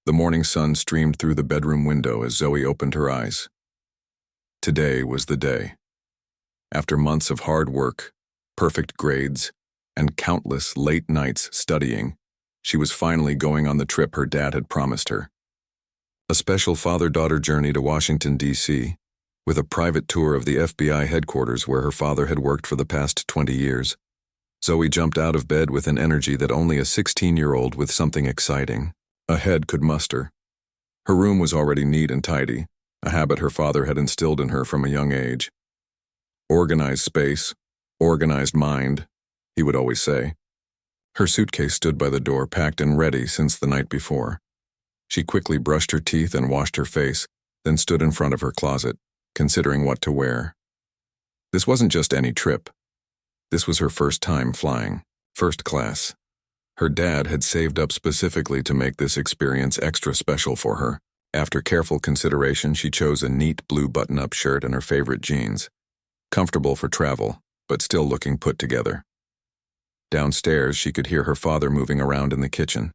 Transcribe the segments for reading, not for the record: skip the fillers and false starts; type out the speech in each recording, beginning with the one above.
The morning sun streamed through the bedroom window as Zoe opened her eyes. Today was the day. After months of hard work, perfect grades, and countless late nights studying, she was finally going on the trip her dad had promised her. A special father-daughter journey to Washington, D.C., with a private tour of the FBI headquarters where her father had worked for the past 20 years. Zoe jumped out of bed with an energy that only a 16-year-old with something exciting ahead could muster. Her room was already neat and tidy, a habit her father had instilled in her from a young age. Organized space, organized mind, he would always say. Her suitcase stood by the door, packed and ready since the night before. She quickly brushed her teeth and washed her face, then stood in front of her closet, considering what to wear. This wasn't just any trip. This was her first time flying, first class. Her dad had saved up specifically to make this experience extra special for her. After careful consideration, she chose a neat blue button-up shirt and her favorite jeans. Comfortable for travel, but still looking put together. Downstairs, she could hear her father moving around in the kitchen.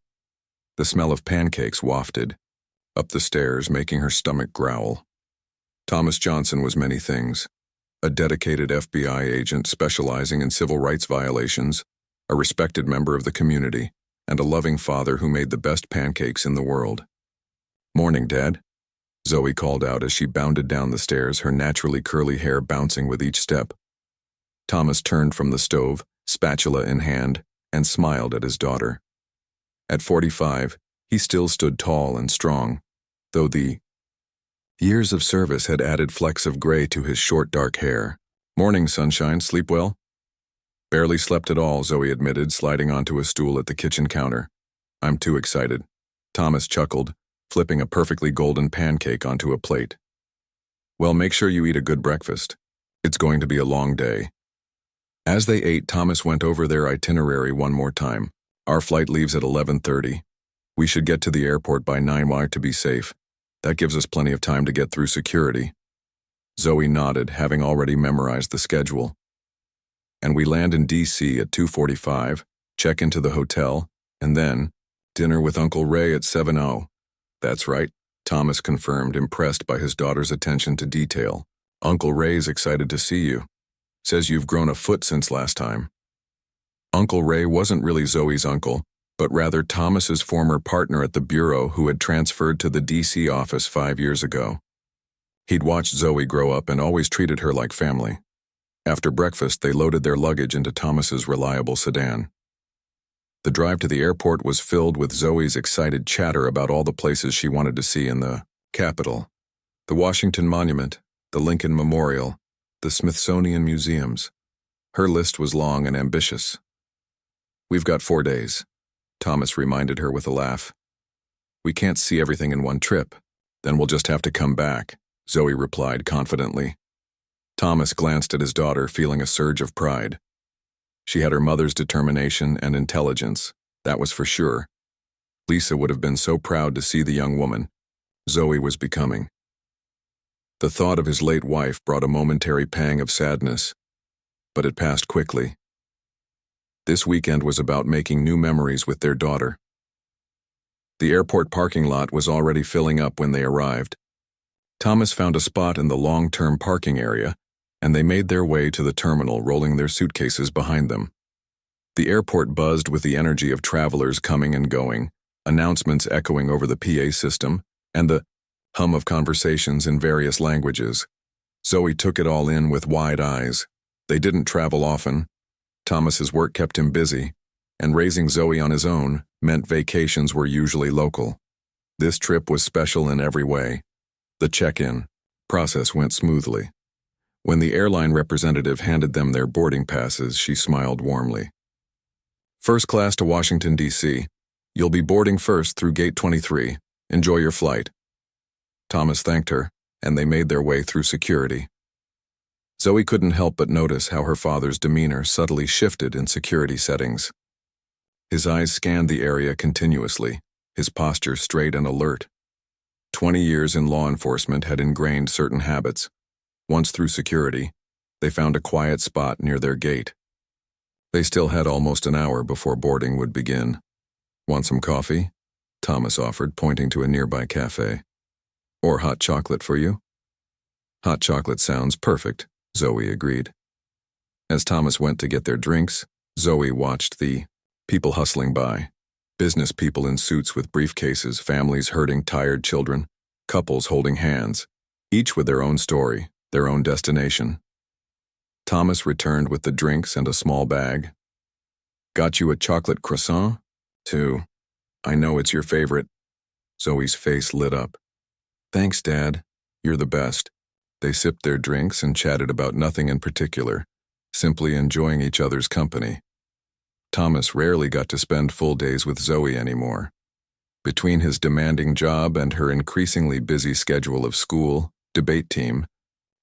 The smell of pancakes wafted up the stairs, making her stomach growl. Thomas Johnson was many things. A dedicated FBI agent specializing in civil rights violations, a respected member of the community, and a loving father who made the best pancakes in the world. "Morning, Dad," Zoe called out as she bounded down the stairs, her naturally curly hair bouncing with each step. Thomas turned from the stove, spatula in hand, and smiled at his daughter. At 45, he still stood tall and strong, though the years of service had added flecks of gray to his short dark hair. "Morning, sunshine. Sleep well?" "Barely slept at all," Zoe admitted, sliding onto a stool at the kitchen counter. "I'm too excited." Thomas chuckled, flipping a perfectly golden pancake onto a plate. "Well, make sure you eat a good breakfast. It's going to be a long day." As they ate, Thomas went over their itinerary one more time. "Our flight leaves at 11:30. We should get to the airport by 9 to be safe. That gives us plenty of time to get through security." Zoe nodded, having already memorized the schedule. "And we land in D.C. at 2:45, check into the hotel, and then dinner with Uncle Ray at 7:00. "That's right," Thomas confirmed, impressed by his daughter's attention to detail. "Uncle Ray's excited to see you. Says you've grown a foot since last time." Uncle Ray wasn't really Zoe's uncle, but rather Thomas's former partner at the bureau who had transferred to the D.C. office 5 years ago. He'd watched Zoe grow up and always treated her like family. After breakfast, they loaded their luggage into Thomas's reliable sedan. The drive to the airport was filled with Zoe's excited chatter about all the places she wanted to see in the capital. The Washington Monument, the Lincoln Memorial, the Smithsonian Museums. Her list was long and ambitious. "We've got 4 days," Thomas reminded her with a laugh. "We can't see everything in one trip. Then we'll just have to come back," Zoe replied confidently. Thomas glanced at his daughter, feeling a surge of pride. She had her mother's determination and intelligence, that was for sure. Lisa would have been so proud to see the young woman Zoe was becoming. The thought of his late wife brought a momentary pang of sadness, but it passed quickly. This weekend was about making new memories with their daughter. The airport parking lot was already filling up when they arrived. Thomas found a spot in the long-term parking area, and they made their way to the terminal, rolling their suitcases behind them. The airport buzzed with the energy of travelers coming and going, announcements echoing over the PA system, and the hum of conversations in various languages. Zoe took it all in with wide eyes. They didn't travel often. Thomas's work kept him busy, and raising Zoe on his own meant vacations were usually local. This trip was special in every way. The check-in process went smoothly. When the airline representative handed them their boarding passes, she smiled warmly. "First class to Washington, D.C. You'll be boarding first through Gate 23. Enjoy your flight." Thomas thanked her, and they made their way through security. Zoe couldn't help but notice how her father's demeanor subtly shifted in security settings. His eyes scanned the area continuously, his posture straight and alert. 20 years in law enforcement had ingrained certain habits. Once through security, they found a quiet spot near their gate. They still had almost an hour before boarding would begin. "Want some coffee?" Thomas offered, pointing to a nearby cafe. Or hot chocolate for you? Hot chocolate sounds perfect, Zoe agreed. As Thomas went to get their drinks, Zoe watched the people hustling by. Business people in suits with briefcases, families herding tired children, couples holding hands, each with their own story, their own destination. Thomas returned with the drinks and a small bag. Got you a chocolate croissant? Too. I know it's your favorite. Zoe's face lit up. Thanks, Dad. You're the best. They sipped their drinks and chatted about nothing in particular, simply enjoying each other's company. Thomas rarely got to spend full days with Zoe anymore. Between his demanding job and her increasingly busy schedule of school, debate team,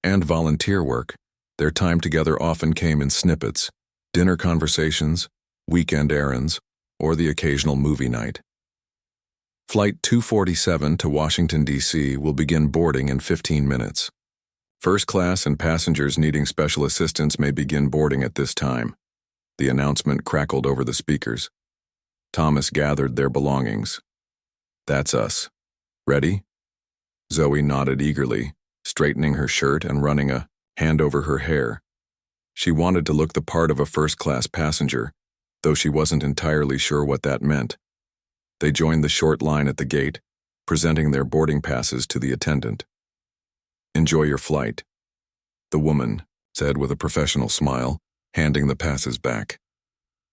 and volunteer work, their time together often came in snippets, dinner conversations, weekend errands, or the occasional movie night. Flight 247 to Washington, D.C. will begin boarding in 15 minutes. First class and passengers needing special assistance may begin boarding at this time. The announcement crackled over the speakers. Thomas gathered their belongings. That's us. Ready? Zoe nodded eagerly, straightening her shirt and running a hand over her hair. She wanted to look the part of a first-class passenger, though she wasn't entirely sure what that meant. They joined the short line at the gate, presenting their boarding passes to the attendant. Enjoy your flight, the woman said with a professional smile, handing the passes back.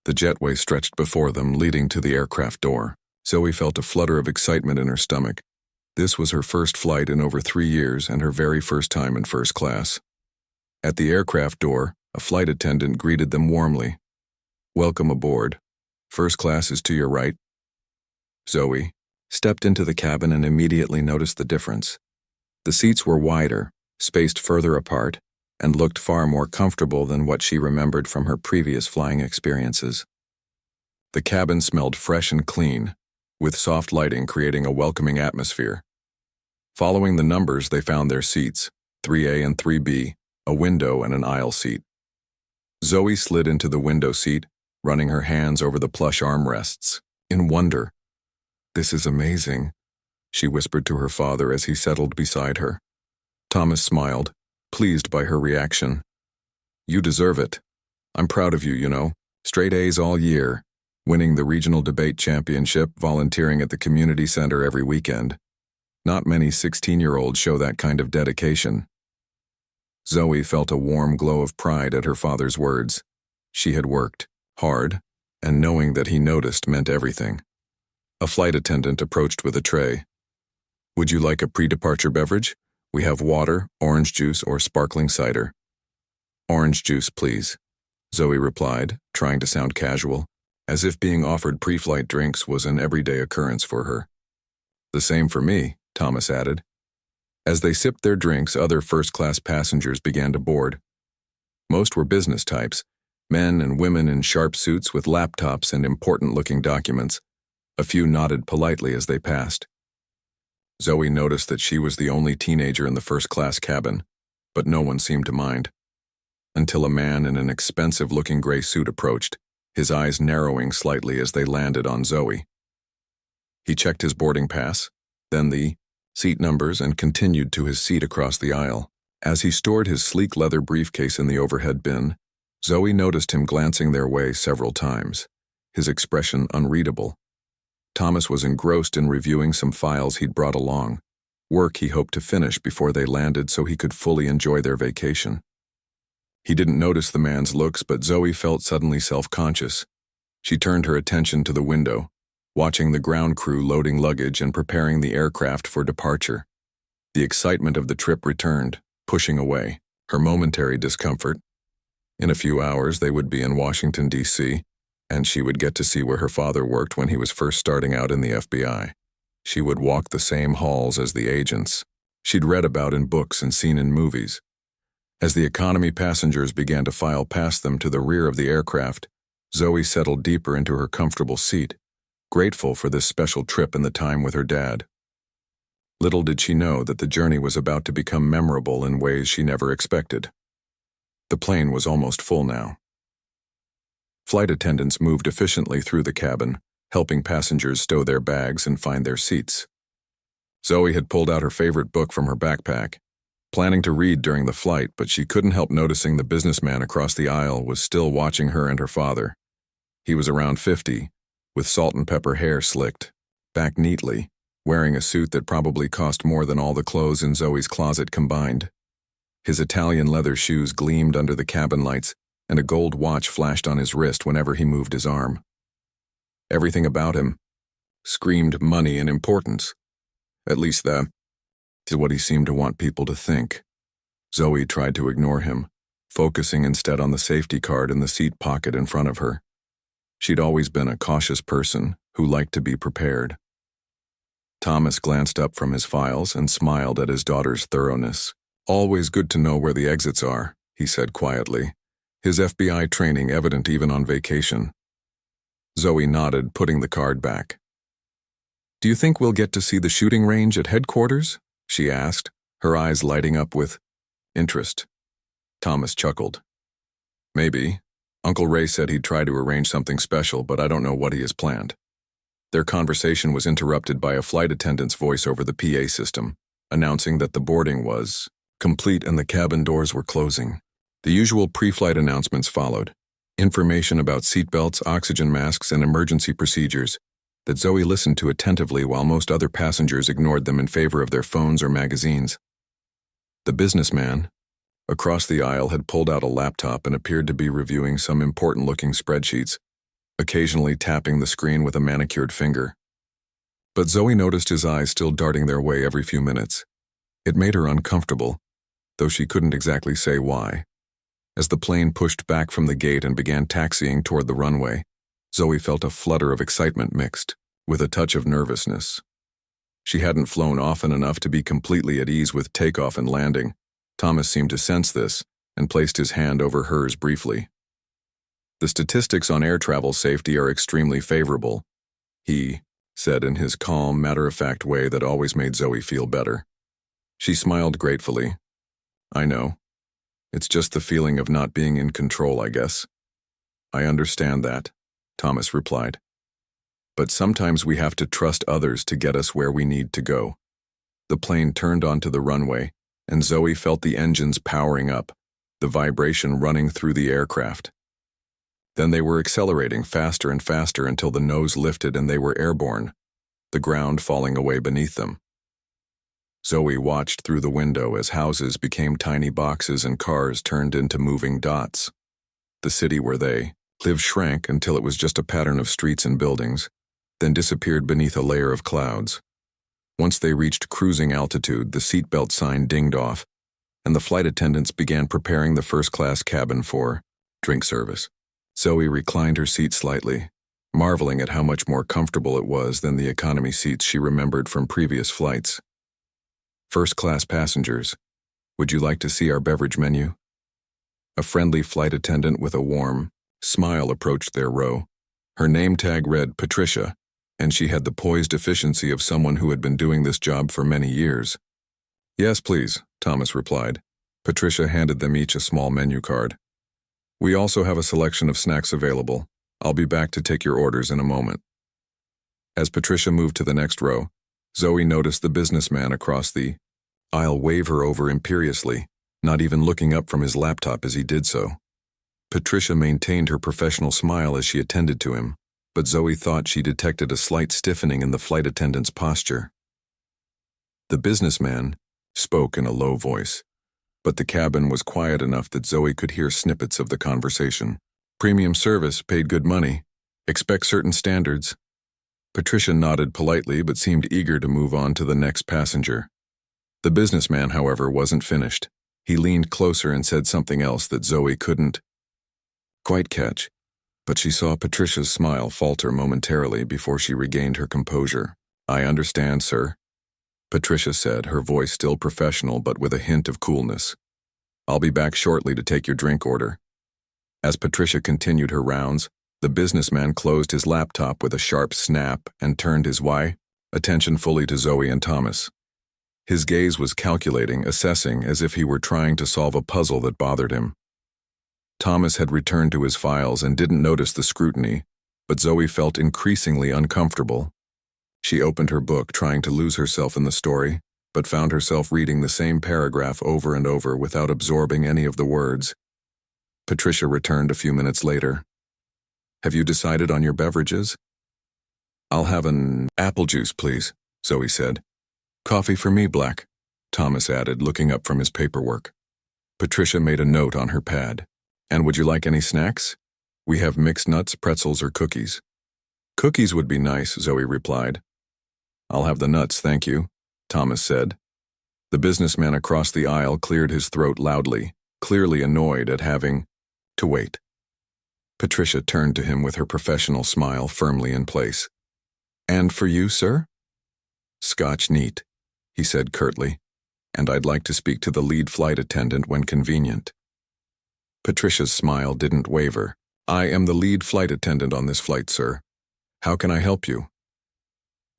The jetway stretched before them, leading to the aircraft door. Zoe felt a flutter of excitement in her stomach. This was her first flight in over 3 years and her very first time in first class. At the aircraft door, a flight attendant greeted them warmly. Welcome aboard. First class is to your right. Zoe stepped into the cabin and immediately noticed the difference. The seats were wider, spaced further apart, and looked far more comfortable than what she remembered from her previous flying experiences. The cabin smelled fresh and clean, with soft lighting creating a welcoming atmosphere. Following the numbers, they found their seats, 3A and 3B, a window and an aisle seat. Zoe slid into the window seat, running her hands over the plush armrests, in wonder. This is amazing, she whispered to her father as he settled beside her. Thomas smiled, pleased by her reaction. You deserve it. I'm proud of you, you know. Straight A's all year, winning the regional debate championship, volunteering at the community center every weekend. Not many 16-year-olds show that kind of dedication. Zoe felt a warm glow of pride at her father's words. She had worked hard, and knowing that he noticed meant everything. A flight attendant approached with a tray. Would you like a pre-departure beverage? We have water, orange juice, or sparkling cider. Orange juice, please, Zoe replied, trying to sound casual, as if being offered pre-flight drinks was an everyday occurrence for her. The same for me, Thomas added. As they sipped their drinks, other first-class passengers began to board. Most were business types, men and women in sharp suits with laptops and important-looking documents. A few nodded politely as they passed. Zoe noticed that she was the only teenager in the first-class cabin, but no one seemed to mind. Until a man in an expensive-looking gray suit approached, his eyes narrowing slightly as they landed on Zoe. He checked his boarding pass, then the seat numbers, and continued to his seat across the aisle. As he stored his sleek leather briefcase in the overhead bin, Zoe noticed him glancing their way several times, his expression unreadable. Thomas was engrossed in reviewing some files he'd brought along, work he hoped to finish before they landed so he could fully enjoy their vacation. He didn't notice the man's looks, but Zoe felt suddenly self-conscious. She turned her attention to the window, watching the ground crew loading luggage and preparing the aircraft for departure. The excitement of the trip returned, pushing away her momentary discomfort. In a few hours, they would be in Washington, D.C., and she would get to see where her father worked when he was first starting out in the FBI. She would walk the same halls as the agents she'd read about in books and seen in movies. As the economy passengers began to file past them to the rear of the aircraft, Zoe settled deeper into her comfortable seat, grateful for this special trip and the time with her dad. Little did she know that the journey was about to become memorable in ways she never expected. The plane was almost full now. Flight attendants moved efficiently through the cabin, helping passengers stow their bags and find their seats. Zoe had pulled out her favorite book from her backpack, planning to read during the flight, but she couldn't help noticing the businessman across the aisle was still watching her and her father. He was around 50, with salt and pepper hair slicked back neatly, wearing a suit that probably cost more than all the clothes in Zoe's closet combined. His Italian leather shoes gleamed under the cabin lights, and a gold watch flashed on his wrist whenever he moved his arm. Everything about him screamed money and importance. At least that is what he seemed to want people to think. Zoe tried to ignore him, focusing instead on the safety card in the seat pocket in front of her. She'd always been a cautious person who liked to be prepared. Thomas glanced up from his files and smiled at his daughter's thoroughness. "Always good to know where the exits are," he said quietly, his FBI training evident even on vacation. Zoe nodded, putting the card back. "Do you think we'll get to see the shooting range at headquarters?" she asked, her eyes lighting up with interest. Thomas chuckled. "Maybe. Uncle Ray said he'd try to arrange something special, but I don't know what he has planned." Their conversation was interrupted by a flight attendant's voice over the PA system, announcing that the boarding was complete and the cabin doors were closing. The usual pre-flight announcements followed. Information about seatbelts, oxygen masks, and emergency procedures that Zoe listened to attentively while most other passengers ignored them in favor of their phones or magazines. The businessman across the aisle had pulled out a laptop and appeared to be reviewing some important-looking spreadsheets, occasionally tapping the screen with a manicured finger. But Zoe noticed his eyes still darting their way every few minutes. It made her uncomfortable, though she couldn't exactly say why. As the plane pushed back from the gate and began taxiing toward the runway, Zoe felt a flutter of excitement mixed with a touch of nervousness. She hadn't flown often enough to be completely at ease with takeoff and landing. Thomas seemed to sense this and placed his hand over hers briefly. "The statistics on air travel safety are extremely favorable," he said in his calm, matter-of-fact way that always made Zoe feel better. She smiled gratefully. "I know. It's just the feeling of not being in control, I guess." "I understand that," Thomas replied. "But sometimes we have to trust others to get us where we need to go." The plane turned onto the runway, and Zoe felt the engines powering up, the vibration running through the aircraft. Then they were accelerating faster and faster until the nose lifted and they were airborne, the ground falling away beneath them. Zoe watched through the window as houses became tiny boxes and cars turned into moving dots. The city where they lived shrank until it was just a pattern of streets and buildings, then disappeared beneath a layer of clouds. Once they reached cruising altitude, the seatbelt sign dinged off, and the flight attendants began preparing the first-class cabin for drink service. Zoe reclined her seat slightly, marveling at how much more comfortable it was than the economy seats she remembered from previous flights. "First-class passengers, would you like to see our beverage menu?" A friendly flight attendant with a warm smile approached their row. Her name tag read Patricia, and she had the poised efficiency of someone who had been doing this job for many years. "Yes, please," Thomas replied. Patricia handed them each a small menu card. "We also have a selection of snacks available. I'll be back to take your orders in a moment." As Patricia moved to the next row, Zoe noticed the businessman across the aisle wave her over imperiously, not even looking up from his laptop as he did so. Patricia maintained her professional smile as she attended to him, but Zoe thought she detected a slight stiffening in the flight attendant's posture. The businessman spoke in a low voice, but the cabin was quiet enough that Zoe could hear snippets of the conversation. "Premium service, paid good money. Expect certain standards." Patricia nodded politely but seemed eager to move on to the next passenger. The businessman, however, wasn't finished. He leaned closer and said something else that Zoe couldn't quite catch, but she saw Patricia's smile falter momentarily before she regained her composure. "I understand, sir," Patricia said, her voice still professional but with a hint of coolness. "I'll be back shortly to take your drink order." As Patricia continued her rounds, the businessman closed his laptop with a sharp snap and turned his attention fully to Zoe and Thomas. His gaze was calculating, assessing, as if he were trying to solve a puzzle that bothered him. Thomas had returned to his files and didn't notice the scrutiny, but Zoe felt increasingly uncomfortable. She opened her book, trying to lose herself in the story, but found herself reading the same paragraph over and over without absorbing any of the words. Patricia returned a few minutes later. "Have you decided on your beverages?" "I'll have an apple juice, please," Zoe said. "Coffee for me, black," Thomas added, looking up from his paperwork. Patricia made a note on her pad. "And would you like any snacks? We have mixed nuts, pretzels, or cookies." "Cookies would be nice," Zoe replied. "I'll have the nuts, thank you," Thomas said. The businessman across the aisle cleared his throat loudly, clearly annoyed at having to wait. Patricia turned to him with her professional smile firmly in place. "And for you, sir?" "Scotch neat," he said curtly, "and I'd like to speak to the lead flight attendant when convenient." Patricia's smile didn't waver. "I am the lead flight attendant on this flight, sir. How can I help you?"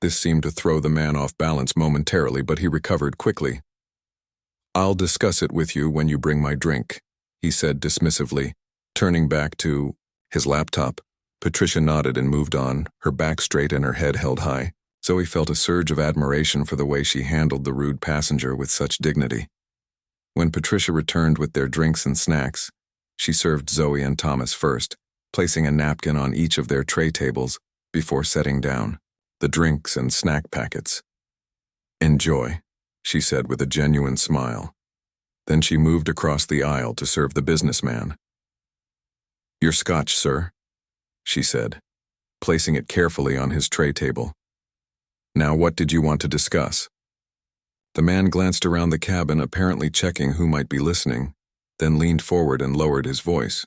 This seemed to throw the man off balance momentarily, but he recovered quickly. "I'll discuss it with you when you bring my drink," he said dismissively, turning back to his laptop. Patricia nodded and moved on, her back straight and her head held high. Zoe felt a surge of admiration for the way she handled the rude passenger with such dignity. When Patricia returned with their drinks and snacks, she served Zoe and Thomas first, placing a napkin on each of their tray tables before setting down the drinks and snack packets. "Enjoy," she said with a genuine smile. Then she moved across the aisle to serve the businessman. "Your scotch, sir," she said, placing it carefully on his tray table. "Now, what did you want to discuss?" The man glanced around the cabin, apparently checking who might be listening, then leaned forward and lowered his voice.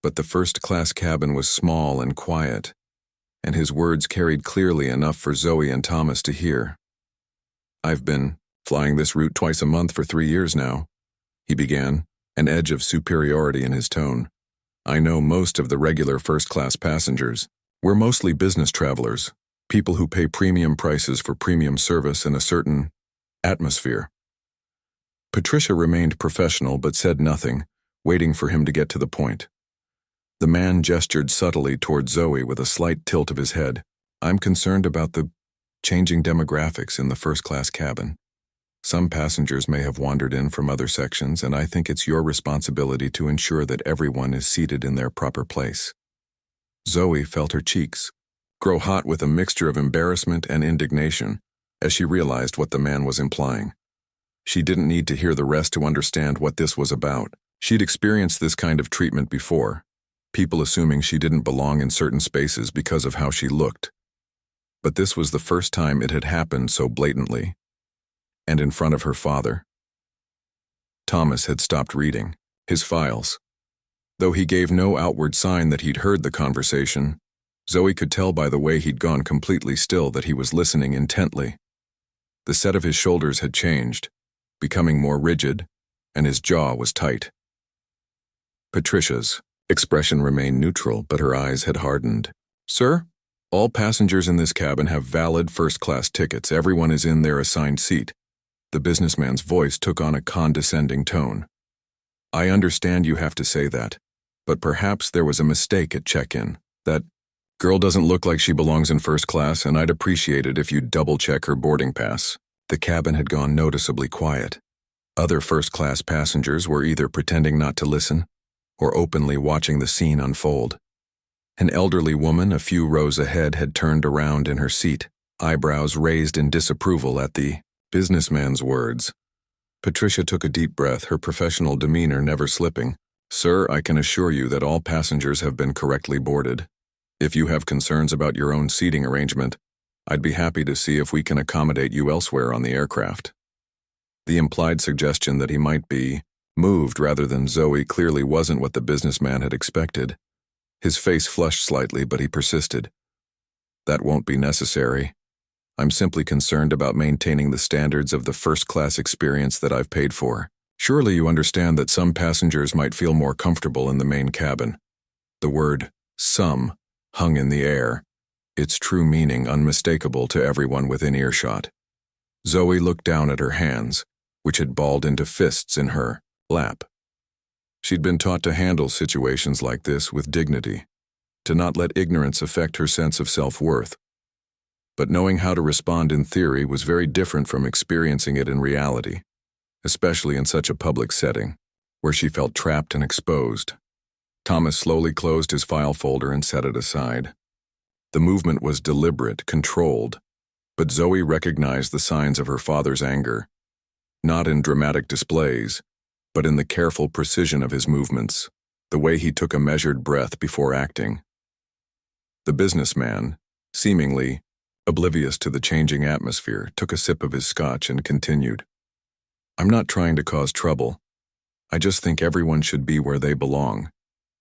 But the first-class cabin was small and quiet, and his words carried clearly enough for Zoe and Thomas to hear. "I've been flying this route twice a month for 3 years now," he began, an edge of superiority in his tone. "I know most of the regular first-class passengers. We're mostly business travelers, people who pay premium prices for premium service and a certain atmosphere." Patricia remained professional but said nothing, waiting for him to get to the point. The man gestured subtly toward Zoe with a slight tilt of his head. "I'm concerned about the changing demographics in the first-class cabin. Some passengers may have wandered in from other sections, and I think it's your responsibility to ensure that everyone is seated in their proper place." Zoe felt her cheeks grow hot with a mixture of embarrassment and indignation as she realized what the man was implying. She didn't need to hear the rest to understand what this was about. She'd experienced this kind of treatment before, people assuming she didn't belong in certain spaces because of how she looked. But this was the first time it had happened so blatantly, and in front of her father. Thomas had stopped reading his files. Though he gave no outward sign that he'd heard the conversation, Zoe could tell by the way he'd gone completely still that he was listening intently. The set of his shoulders had changed, becoming more rigid, and his jaw was tight. Patricia's expression remained neutral, but her eyes had hardened. "Sir, all passengers in this cabin have valid first-class tickets. Everyone is in their assigned seat." The businessman's voice took on a condescending tone. "I understand you have to say that, but perhaps there was a mistake at check-in. That girl doesn't look like she belongs in first class, and I'd appreciate it if you'd double-check her boarding pass." The cabin had gone noticeably quiet. Other first-class passengers were either pretending not to listen or openly watching the scene unfold. An elderly woman a few rows ahead had turned around in her seat, eyebrows raised in disapproval at the businessman's words. Patricia took a deep breath, her professional demeanor never slipping. "Sir, I can assure you that all passengers have been correctly boarded. If you have concerns about your own seating arrangement, I'd be happy to see if we can accommodate you elsewhere on the aircraft." The implied suggestion that he might be moved rather than Zoe clearly wasn't what the businessman had expected. His face flushed slightly, but he persisted. "That won't be necessary. I'm simply concerned about maintaining the standards of the first-class experience that I've paid for. Surely you understand that some passengers might feel more comfortable in the main cabin." The word "some" hung in the air, its true meaning unmistakable to everyone within earshot. Zoe looked down at her hands, which had balled into fists in her lap. She'd been taught to handle situations like this with dignity. to not let ignorance affect her sense of self-worth. But knowing how to respond in theory was very different from experiencing it in reality, especially in such a public setting, where she felt trapped and exposed. Thomas slowly closed his file folder and set it aside. The movement was deliberate, controlled, but Zoe recognized the signs of her father's anger, not in dramatic displays, but in the careful precision of his movements, the way he took a measured breath before acting. The businessman, seemingly oblivious to the changing atmosphere, took a sip of his scotch and continued. "I'm not trying to cause trouble. I just think everyone should be where they belong.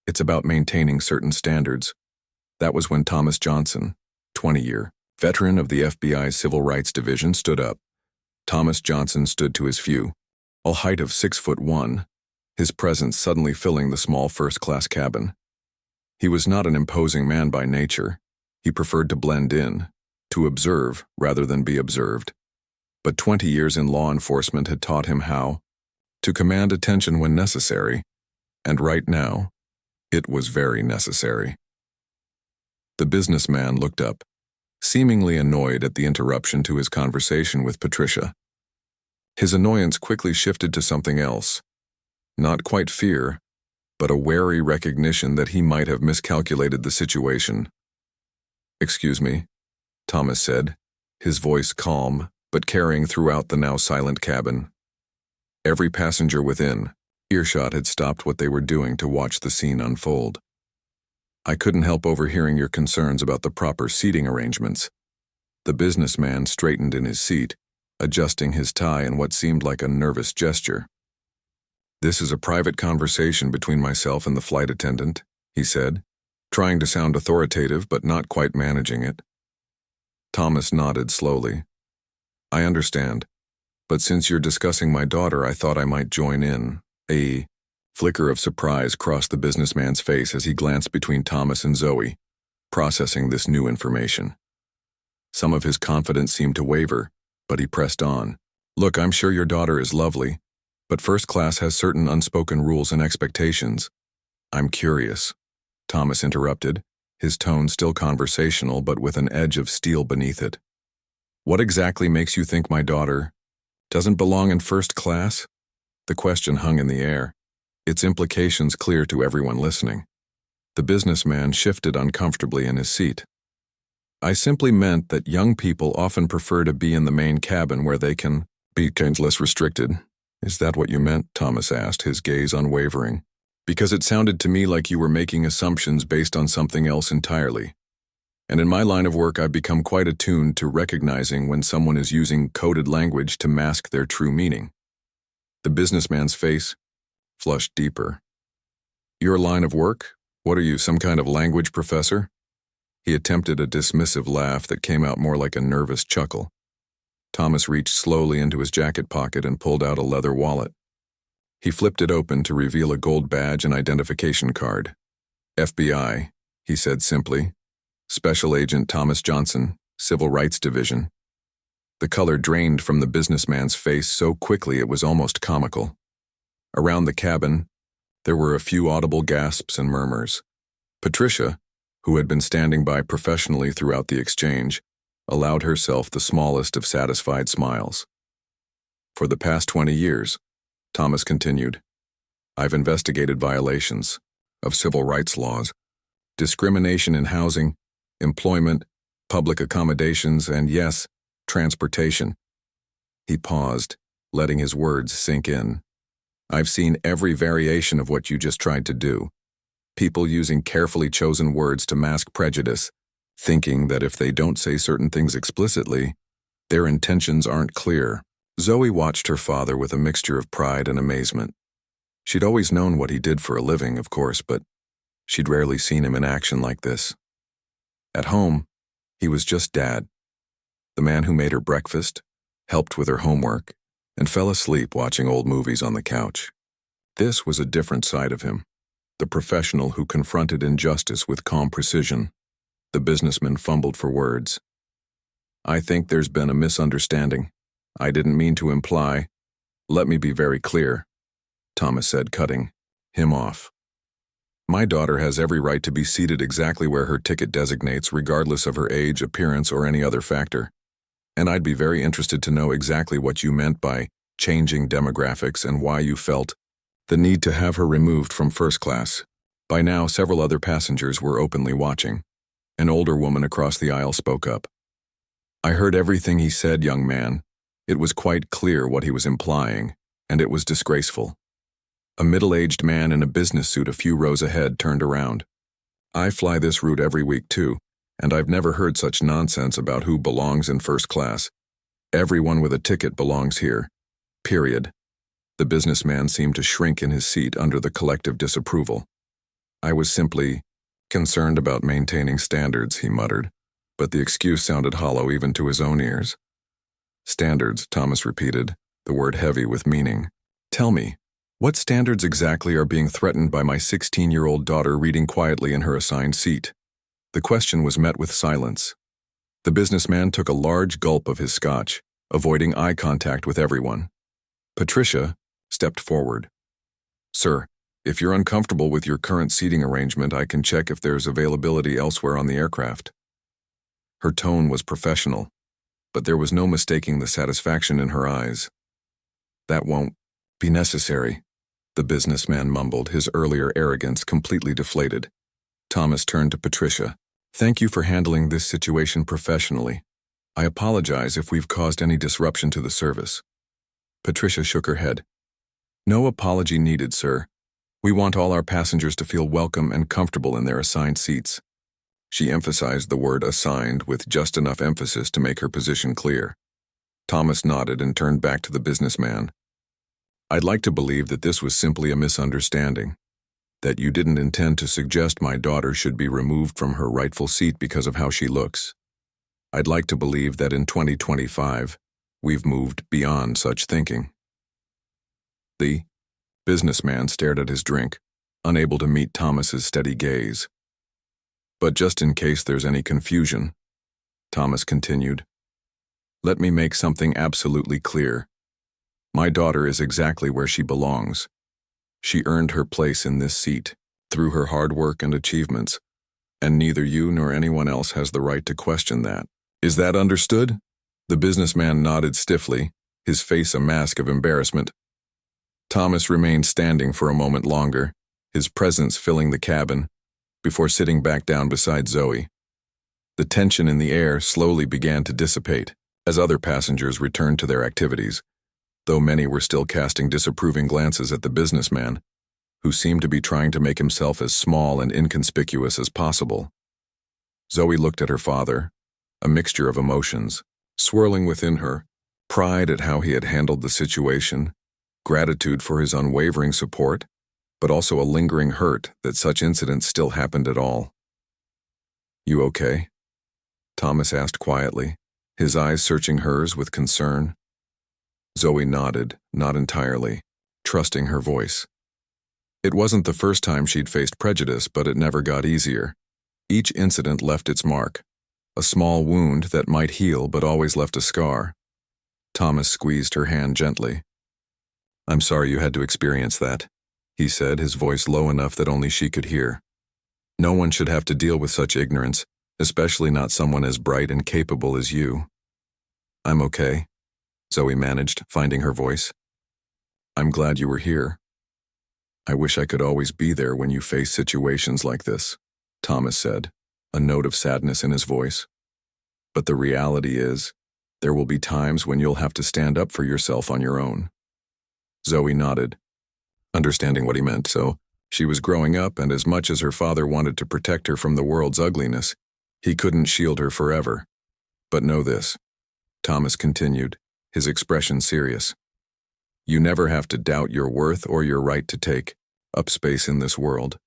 It's about maintaining certain standards." That was when Thomas Johnson, 20-year veteran of the FBI's Civil Rights Division, stood up. Thomas Johnson stood to his few, all height of 6'1", his presence suddenly filling the small first-class cabin. He was not an imposing man by nature. He preferred to blend in, to observe rather than be observed. But 20 years in law enforcement had taught him how to command attention when necessary, and right now, it was very necessary. The businessman looked up, seemingly annoyed at the interruption to his conversation with Patricia. His annoyance quickly shifted to something else. Not quite fear, but a wary recognition that he might have miscalculated the situation. "Excuse me," Thomas said, his voice calm but carrying throughout the now silent cabin. Every passenger within earshot had stopped what they were doing to watch the scene unfold. "I couldn't help overhearing your concerns about the proper seating arrangements." The businessman straightened in his seat, adjusting his tie in what seemed like a nervous gesture. "This is a private conversation between myself and the flight attendant," he said, trying to sound authoritative but not quite managing it. Thomas nodded slowly. "I understand, but since you're discussing my daughter, I thought I might join in." A flicker of surprise crossed the businessman's face as he glanced between Thomas and Zoe, processing this new information. Some of his confidence seemed to waver, but he pressed on. "Look, I'm sure your daughter is lovely, but first class has certain unspoken rules and expectations." "I'm curious," Thomas interrupted, his tone still conversational but with an edge of steel beneath it. "What exactly makes you think my daughter doesn't belong in first class?" The question hung in the air, its implications clear to everyone listening. The businessman shifted uncomfortably in his seat. "I simply meant that young people often prefer to be in the main cabin where they can be less restricted." "Is that what you meant?" Thomas asked, his gaze unwavering. "Because it sounded to me like you were making assumptions based on something else entirely. And in my line of work, I've become quite attuned to recognizing when someone is using coded language to mask their true meaning." The businessman's face flushed deeper. "Your line of work? What are you, some kind of language professor?" He attempted a dismissive laugh that came out more like a nervous chuckle. Thomas reached slowly into his jacket pocket and pulled out a leather wallet. He flipped it open to reveal a gold badge and identification card. "FBI," he said simply. "Special Agent Thomas Johnson, Civil Rights Division." The color drained from the businessman's face so quickly it was almost comical. Around the cabin, there were a few audible gasps and murmurs. Patricia, who had been standing by professionally throughout the exchange, allowed herself the smallest of satisfied smiles. "For the past 20 years, Thomas continued, I've investigated violations of civil rights laws, discrimination in housing, employment, public accommodations, and yes, transportation." He paused, letting his words sink in. "I've seen every variation of what you just tried to do. People using carefully chosen words to mask prejudice, thinking that if they don't say certain things explicitly, their intentions aren't clear." Zoe watched her father with a mixture of pride and amazement. She'd always known what he did for a living, of course, but she'd rarely seen him in action like this. At home, he was just Dad, the man who made her breakfast, helped with her homework, and fell asleep watching old movies on the couch. This was a different side of him, the professional who confronted injustice with calm precision. The businessman fumbled for words. "I think there's been a misunderstanding. I didn't mean to imply. Let me be very clear," Thomas said, cutting him off. My daughter has every right to be seated exactly where her ticket designates, regardless of her age, appearance, or any other factor. And I'd be very interested to know exactly what you meant by changing demographics and why you felt the need to have her removed from first class. By now, several other passengers were openly watching. An older woman across the aisle spoke up. I heard everything he said, young man. It was quite clear what he was implying, and it was disgraceful. A middle-aged man in a business suit a few rows ahead turned around. I fly this route every week too, and I've never heard such nonsense about who belongs in first class. Everyone with a ticket belongs here. Period. The businessman seemed to shrink in his seat under the collective disapproval. I was simply concerned about maintaining standards, he muttered, but the excuse sounded hollow even to his own ears. Standards, Thomas repeated, the word heavy with meaning. Tell me, what standards exactly are being threatened by my 16-year-old daughter reading quietly in her assigned seat? The question was met with silence. The businessman took a large gulp of his scotch, avoiding eye contact with everyone. Patricia stepped forward. Sir, if you're uncomfortable with your current seating arrangement, I can check if there's availability elsewhere on the aircraft. Her tone was professional, but there was no mistaking the satisfaction in her eyes. That won't be necessary, the businessman mumbled, his earlier arrogance completely deflated. Thomas turned to Patricia. Thank you for handling this situation professionally. I apologize if we've caused any disruption to the service. Patricia shook her head. No apology needed, sir. We want all our passengers to feel welcome and comfortable in their assigned seats. She emphasized the word assigned with just enough emphasis to make her position clear. Thomas nodded and turned back to the businessman. I'd like to believe that this was simply a misunderstanding, that you didn't intend to suggest my daughter should be removed from her rightful seat because of how she looks. I'd like to believe that in 2025, we've moved beyond such thinking. The businessman stared at his drink, unable to meet Thomas's steady gaze. But just in case there's any confusion, Thomas continued, let me make something absolutely clear. My daughter is exactly where she belongs. She earned her place in this seat through her hard work and achievements, and neither you nor anyone else has the right to question that. Is that understood? The businessman nodded stiffly, his face a mask of embarrassment. Thomas remained standing for a moment longer, his presence filling the cabin, before sitting back down beside Zoe. The tension in the air slowly began to dissipate as other passengers returned to their activities, though many were still casting disapproving glances at the businessman, who seemed to be trying to make himself as small and inconspicuous as possible. Zoe looked at her father, a mixture of emotions, swirling within her, pride at how he had handled the situation, gratitude for his unwavering support, but also a lingering hurt that such incidents still happened at all. You okay? Thomas asked quietly, his eyes searching hers with concern. Zoe nodded, not entirely, trusting her voice. It wasn't the first time she'd faced prejudice, but it never got easier. Each incident left its mark, a small wound that might heal but always left a scar. Thomas squeezed her hand gently. I'm sorry you had to experience that, he said, his voice low enough that only she could hear. No one should have to deal with such ignorance, especially not someone as bright and capable as you. I'm okay, Zoe managed, finding her voice. I'm glad you were here. I wish I could always be there when you face situations like this, Thomas said, a note of sadness in his voice. But the reality is, there will be times when you'll have to stand up for yourself on your own. Zoe nodded, understanding what he meant. So she was growing up, and as much as her father wanted to protect her from the world's ugliness, he couldn't shield her forever. But know this, Thomas continued, his expression serious. You never have to doubt your worth or your right to take up space in this world.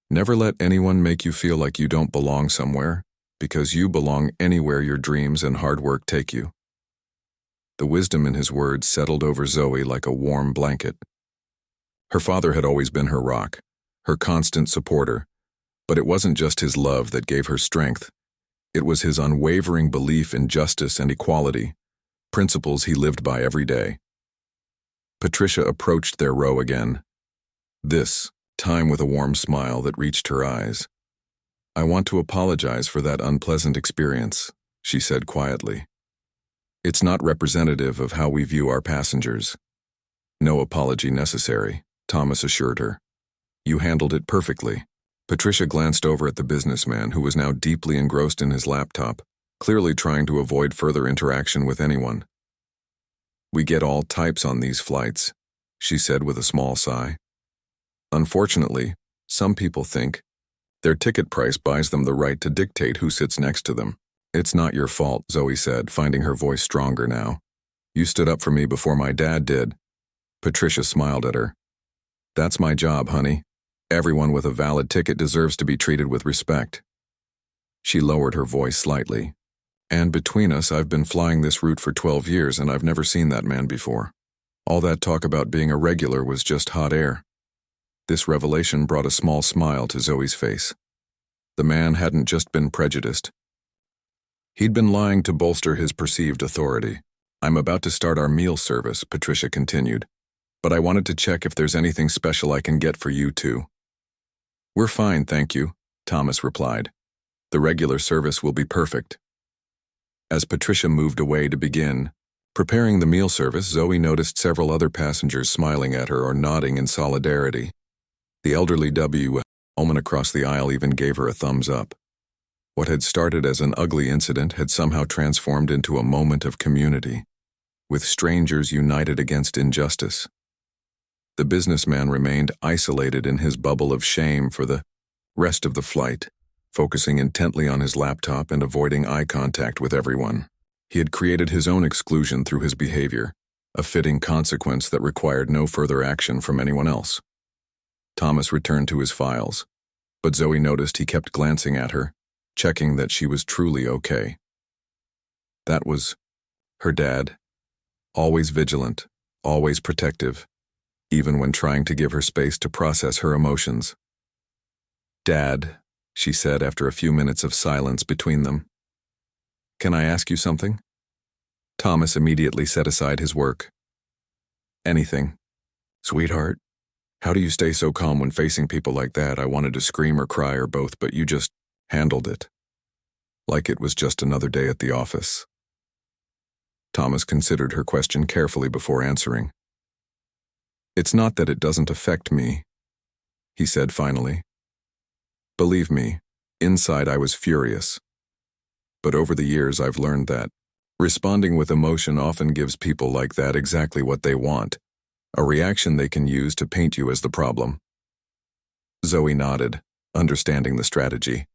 Never let anyone make you feel like you don't belong somewhere, because you belong anywhere your dreams and hard work take you. The wisdom in his words settled over Zoe like a warm blanket. Her father had always been her rock, her constant supporter, but it wasn't just his love that gave her strength. It was his unwavering belief in justice and equality, principles he lived by every day. Patricia approached their row again. This, time with a warm smile that reached her eyes. "I want to apologize for that unpleasant experience," she said quietly. "It's not representative of how we view our passengers." "No apology necessary," Thomas assured her. "You handled it perfectly." Patricia glanced over at the businessman, who was now deeply engrossed in his laptop, clearly trying to avoid further interaction with anyone. "We get all types on these flights," she said with a small sigh. "Unfortunately, some people think their ticket price buys them the right to dictate who sits next to them." "It's not your fault," Zoe said, finding her voice stronger now. "You stood up for me before my dad did." Patricia smiled at her. "That's my job, honey. Everyone with a valid ticket deserves to be treated with respect." She lowered her voice slightly. "And between us, I've been flying this route for 12 years and I've never seen that man before. All that talk about being a regular was just hot air." This revelation brought a small smile to Zoe's face. The man hadn't just been prejudiced. He'd been lying to bolster his perceived authority. "I'm about to start our meal service," Patricia continued, "but I wanted to check if there's anything special I can get for you two." "We're fine, thank you," Thomas replied. "The regular service will be perfect." As Patricia moved away to begin preparing the meal service, Zoe noticed several other passengers smiling at her or nodding in solidarity. The elderly woman across the aisle even gave her a thumbs up. What had started as an ugly incident had somehow transformed into a moment of community, with strangers united against injustice. The businessman remained isolated in his bubble of shame for the rest of the flight, focusing intently on his laptop and avoiding eye contact with everyone. He had created his own exclusion through his behavior, a fitting consequence that required no further action from anyone else. Thomas returned to his files, but Zoe noticed he kept glancing at her, checking that she was truly okay. That was her dad, always vigilant, always protective, even when trying to give her space to process her emotions. "Dad," she said after a few minutes of silence between them, "can I ask you something?" Thomas immediately set aside his work. "Anything." "Sweetheart, how do you stay so calm when facing people like that?" I wanted to scream or cry or both, but you just handled it. Like it was just another day at the office. Thomas considered her question carefully before answering. "It's not that it doesn't affect me," he said finally. "Believe me, inside I was furious. But over the years I've learned that responding with emotion often gives people like that exactly what they want, a reaction they can use to paint you as the problem." Zoe nodded, understanding the strategy.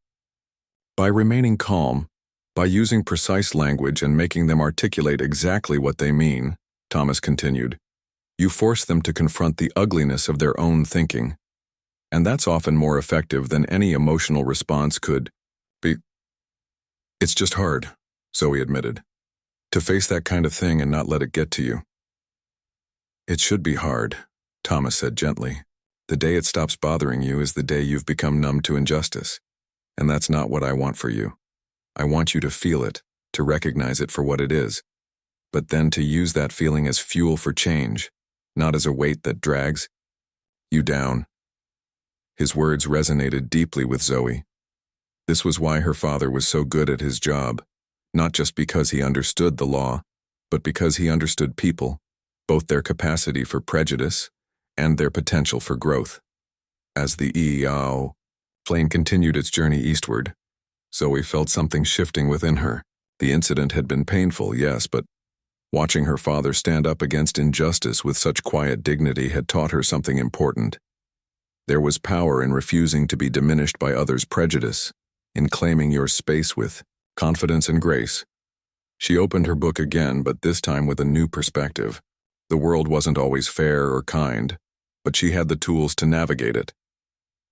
"By remaining calm, by using precise language and making them articulate exactly what they mean," Thomas continued, "you force them to confront the ugliness of their own thinking. And that's often more effective than any emotional response could be." "It's just hard," Zoe admitted, "to face that kind of thing and not let it get to you." "It should be hard," Thomas said gently. "The day it stops bothering you is the day you've become numb to injustice. And that's not what I want for you. I want you to feel it, to recognize it for what it is, but then to use that feeling as fuel for change, not as a weight that drags you down." His words resonated deeply with Zoe. This was why her father was so good at his job, not just because he understood the law, but because he understood people, both their capacity for prejudice and their potential for growth. As the EEO plane continued its journey eastward, Zoe felt something shifting within her. The incident had been painful, yes, but watching her father stand up against injustice with such quiet dignity had taught her something important. There was power in refusing to be diminished by others' prejudice, in claiming your space with confidence and grace. She opened her book again, but this time with a new perspective. The world wasn't always fair or kind, but she had the tools to navigate it.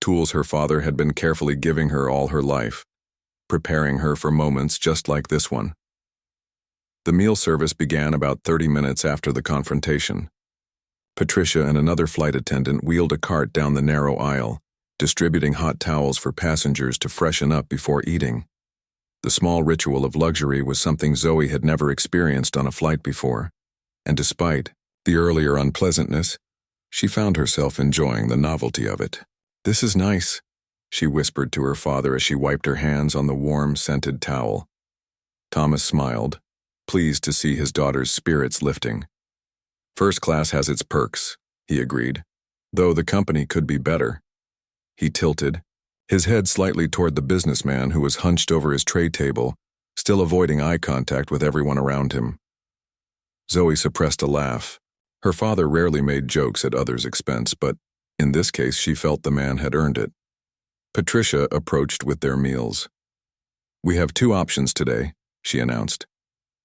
Tools her father had been carefully giving her all her life, preparing her for moments just like this one. The meal service began about 30 minutes after the confrontation. Patricia and another flight attendant wheeled a cart down the narrow aisle, distributing hot towels for passengers to freshen up before eating. The small ritual of luxury was something Zoe had never experienced on a flight before, and despite the earlier unpleasantness, she found herself enjoying the novelty of it. "This is nice," she whispered to her father as she wiped her hands on the warm, scented towel. Thomas smiled, pleased to see his daughter's spirits lifting. "First class has its perks," he agreed, "though the company could be better." He tilted, his head slightly toward the businessman who was hunched over his tray table, still avoiding eye contact with everyone around him. Zoe suppressed a laugh. Her father rarely made jokes at others' expense, but in this case she felt the man had earned it. Patricia approached with their meals. "We have 2 options today," she announced.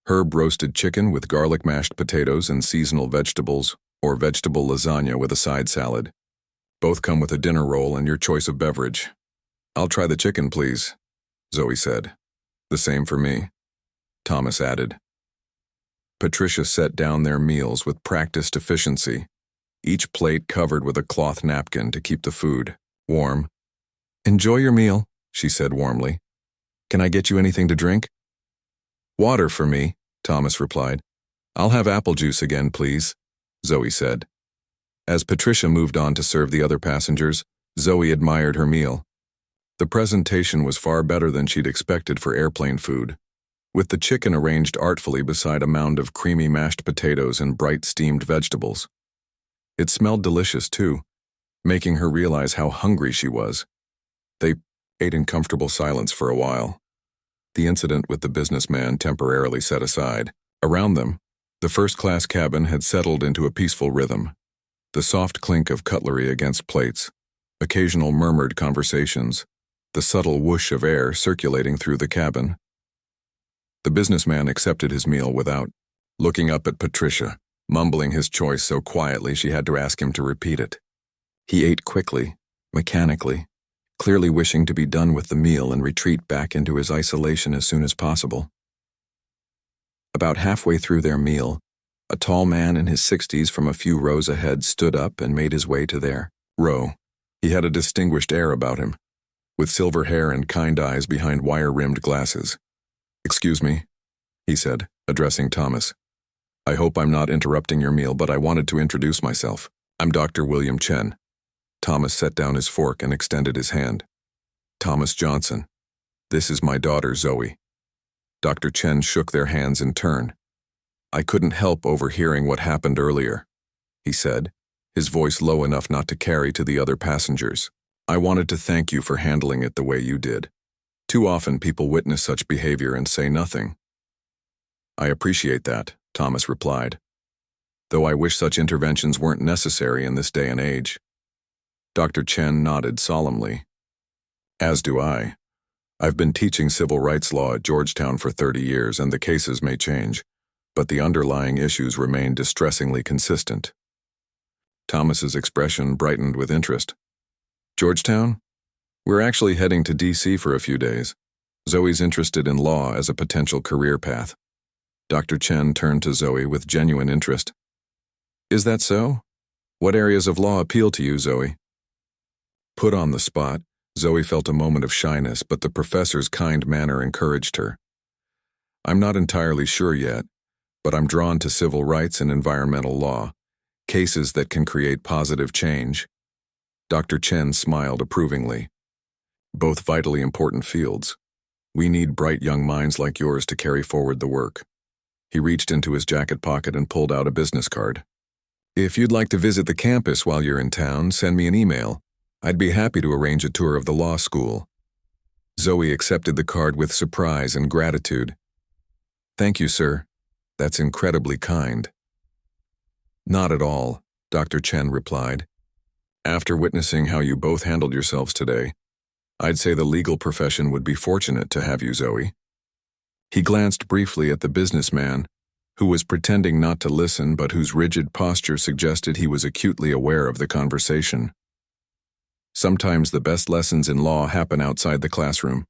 "Herb roasted chicken with garlic mashed potatoes and seasonal vegetables, or vegetable lasagna with a side salad. Both come with a dinner roll and your choice of beverage." "I'll try the chicken, please," Zoe said. "The same for me," Thomas added. Patricia set down their meals with practiced efficiency, each plate covered with a cloth napkin to keep the food warm. "Enjoy your meal," she said warmly. "Can I get you anything to drink?" "Water for me," Thomas replied. "I'll have apple juice again, please," Zoe said. As Patricia moved on to serve the other passengers, Zoe admired her meal. The presentation was far better than she'd expected for airplane food, with the chicken arranged artfully beside a mound of creamy mashed potatoes and bright steamed vegetables. It smelled delicious, too, making her realize how hungry she was. They ate in comfortable silence for a while, the incident with the businessman temporarily set aside. Around them, the first-class cabin had settled into a peaceful rhythm. The soft clink of cutlery against plates, occasional murmured conversations, the subtle whoosh of air circulating through the cabin. The businessman accepted his meal without looking up at Patricia, mumbling his choice so quietly she had to ask him to repeat it. He ate quickly, mechanically, clearly wishing to be done with the meal and retreat back into his isolation as soon as possible. About halfway through their meal, a tall man in his 60s from a few rows ahead stood up and made his way to their row. He had a distinguished air about him, with silver hair and kind eyes behind wire-rimmed glasses. "Excuse me," he said, addressing Thomas. "I hope I'm not interrupting your meal, but I wanted to introduce myself. I'm Dr. William Chen." Thomas set down his fork and extended his hand. "Thomas Johnson. This is my daughter, Zoe." Dr. Chen shook their hands in turn. "I couldn't help overhearing what happened earlier," he said, his voice low enough not to carry to the other passengers. "I wanted to thank you for handling it the way you did. Too often people witness such behavior and say nothing." "I appreciate that," Thomas replied, "though I wish such interventions weren't necessary in this day and age." Dr. Chen nodded solemnly. "As do I. I've been teaching civil rights law at Georgetown for 30 years, and the cases may change, but the underlying issues remain distressingly consistent." Thomas's expression brightened with interest. "Georgetown? We're actually heading to D.C. for a few days. Zoe's interested in law as a potential career path." Dr. Chen turned to Zoe with genuine interest. "Is that so? What areas of law appeal to you, Zoe?" Put on the spot, Zoe felt a moment of shyness, but the professor's kind manner encouraged her. "I'm not entirely sure yet, but I'm drawn to civil rights and environmental law, cases that can create positive change." Dr. Chen smiled approvingly. "Both vitally important fields. We need bright young minds like yours to carry forward the work." He reached into his jacket pocket and pulled out a business card. "If you'd like to visit the campus while you're in town, send me an email. I'd be happy to arrange a tour of the law school." Zoe accepted the card with surprise and gratitude. "Thank you, sir. That's incredibly kind." "Not at all," Dr. Chen replied. "After witnessing how you both handled yourselves today, I'd say the legal profession would be fortunate to have you, Zoe." He glanced briefly at the businessman, who was pretending not to listen but whose rigid posture suggested he was acutely aware of the conversation. Sometimes the best lessons in law happen outside the classroom.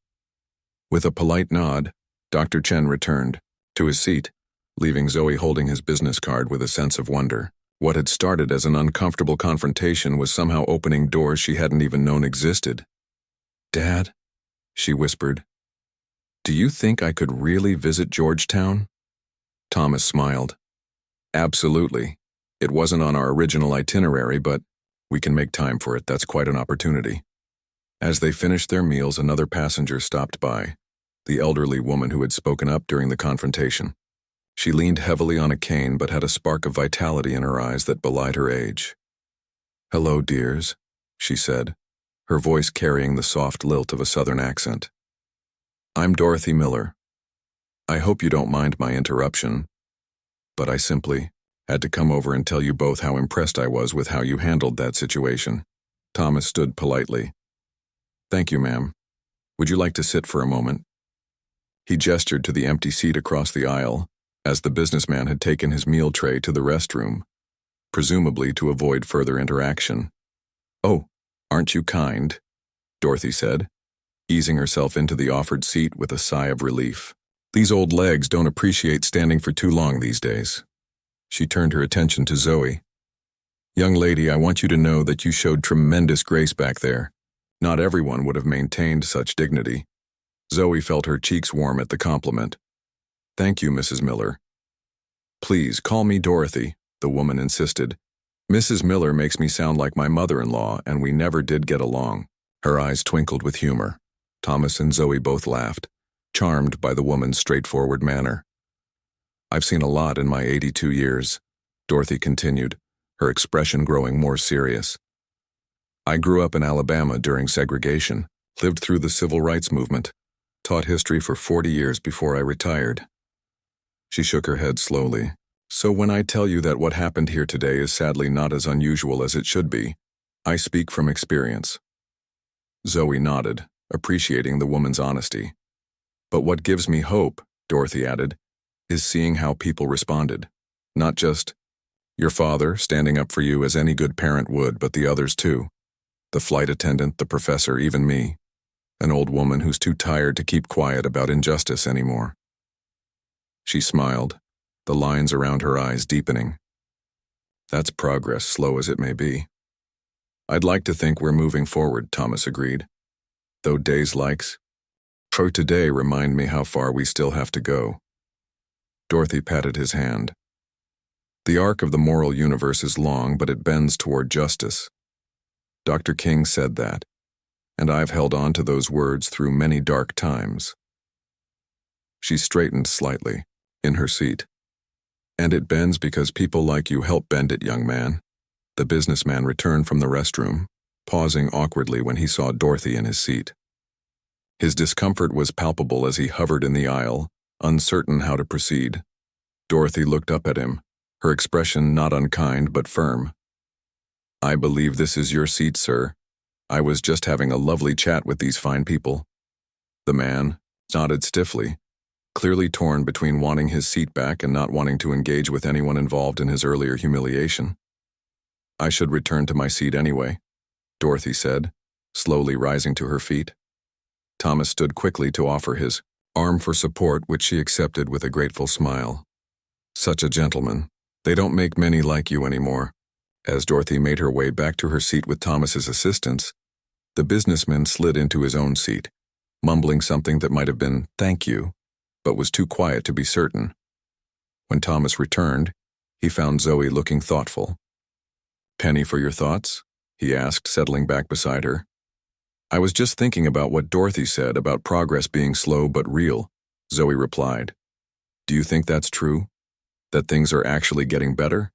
With a polite nod, Dr. Chen returned to his seat, leaving Zoe holding his business card with a sense of wonder. What had started as an uncomfortable confrontation was somehow opening doors she hadn't even known existed. "Dad," she whispered, "do you think I could really visit Georgetown?" Thomas smiled. "Absolutely. It wasn't on our original itinerary, but We can make time for it, that's quite an opportunity. As they finished their meals, another passenger stopped by, the elderly woman who had spoken up during the confrontation. She leaned heavily on a cane but had a spark of vitality in her eyes that belied her age. "Hello, dears," she said, her voice carrying the soft lilt of a southern accent. "I'm Dorothy Miller. I hope you don't mind my interruption, but I simply had to come over and tell you both how impressed I was with how you handled that situation." Thomas stood politely. "Thank you, ma'am. Would you like to sit for a moment?" He gestured to the empty seat across the aisle, as the businessman had taken his meal tray to the restroom, presumably to avoid further interaction. "Oh, aren't you kind?" Dorothy said, easing herself into the offered seat with a sigh of relief. "These old legs don't appreciate standing for too long these days." She turned her attention to Zoe. "Young lady, I want you to know that you showed tremendous grace back there. Not everyone would have maintained such dignity." Zoe felt her cheeks warm at the compliment. "Thank you, Mrs. Miller." "Please, call me Dorothy," the woman insisted. "Mrs. Miller makes me sound like my mother-in-law, and we never did get along." Her eyes twinkled with humor. Thomas and Zoe both laughed, charmed by the woman's straightforward manner. "I've seen a lot in my 82 years, Dorothy continued, her expression growing more serious. "I grew up in Alabama during segregation, lived through the civil rights movement, taught history for 40 years before I retired." She shook her head slowly. "So when I tell you that what happened here today is sadly not as unusual as it should be, I speak from experience." Zoe nodded, appreciating the woman's honesty. "But what gives me hope," Dorothy added, "is seeing how people responded. Not just your father standing up for you as any good parent would, but the others too. The flight attendant, the professor, even me. An old woman who's too tired to keep quiet about injustice anymore." She smiled, the lines around her eyes deepening. "That's progress, slow as it may be." "I'd like to think we're moving forward," Thomas agreed. "Though days like today remind me how far we still have to go." Dorothy patted his hand. "The arc of the moral universe is long, but it bends toward justice. Dr. King said that, and I've held on to those words through many dark times." She straightened slightly, in her seat. "And it bends because people like you help bend it, young man." The businessman returned from the restroom, pausing awkwardly when he saw Dorothy in his seat. His discomfort was palpable as he hovered in the aisle, uncertain how to proceed. Dorothy looked up at him, her expression not unkind but firm. "I believe this is your seat, sir. I was just having a lovely chat with these fine people." The man nodded stiffly, clearly torn between wanting his seat back and not wanting to engage with anyone involved in his earlier humiliation. "I should return to my seat anyway," Dorothy said, slowly rising to her feet. Thomas stood quickly to offer his arm for support, which she accepted with a grateful smile. "Such a gentleman. They don't make many like you anymore." As Dorothy made her way back to her seat with Thomas's assistance, the businessman slid into his own seat, mumbling something that might have been "thank you," but was too quiet to be certain. When Thomas returned, he found Zoe looking thoughtful. "Penny for your thoughts?" he asked, settling back beside her. "I was just thinking about what Dorothy said about progress being slow but real," Zoe replied. "Do you think that's true? That things are actually getting better?"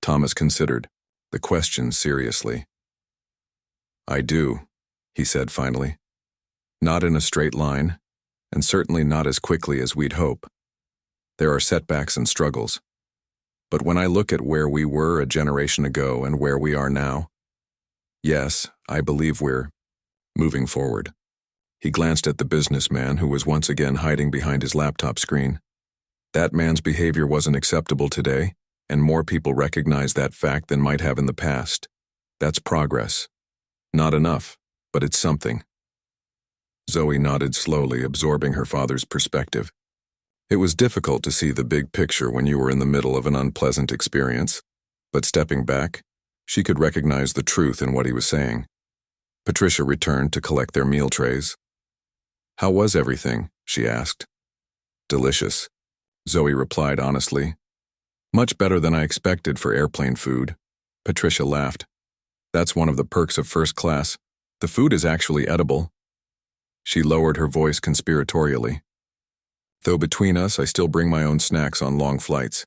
Thomas considered the question seriously. "I do," he said finally. "Not in a straight line, and certainly not as quickly as we'd hope. There are setbacks and struggles. But when I look at where we were a generation ago and where we are now, yes, I believe we're moving forward." He glanced at the businessman who was once again hiding behind his laptop screen. That man's behavior wasn't acceptable today, and more people recognize that fact than might have in the past. That's progress. Not enough, but it's something. Zoe nodded slowly, absorbing her father's perspective. It was difficult to see the big picture when you were in the middle of an unpleasant experience, but stepping back, she could recognize the truth in what he was saying. Patricia returned to collect their meal trays. "How was everything?" she asked. "Delicious," Zoe replied honestly. "Much better than I expected for airplane food." Patricia laughed. That's one of the perks of first class. The food is actually edible. She lowered her voice conspiratorially. Though between us, I still bring my own snacks on long flights.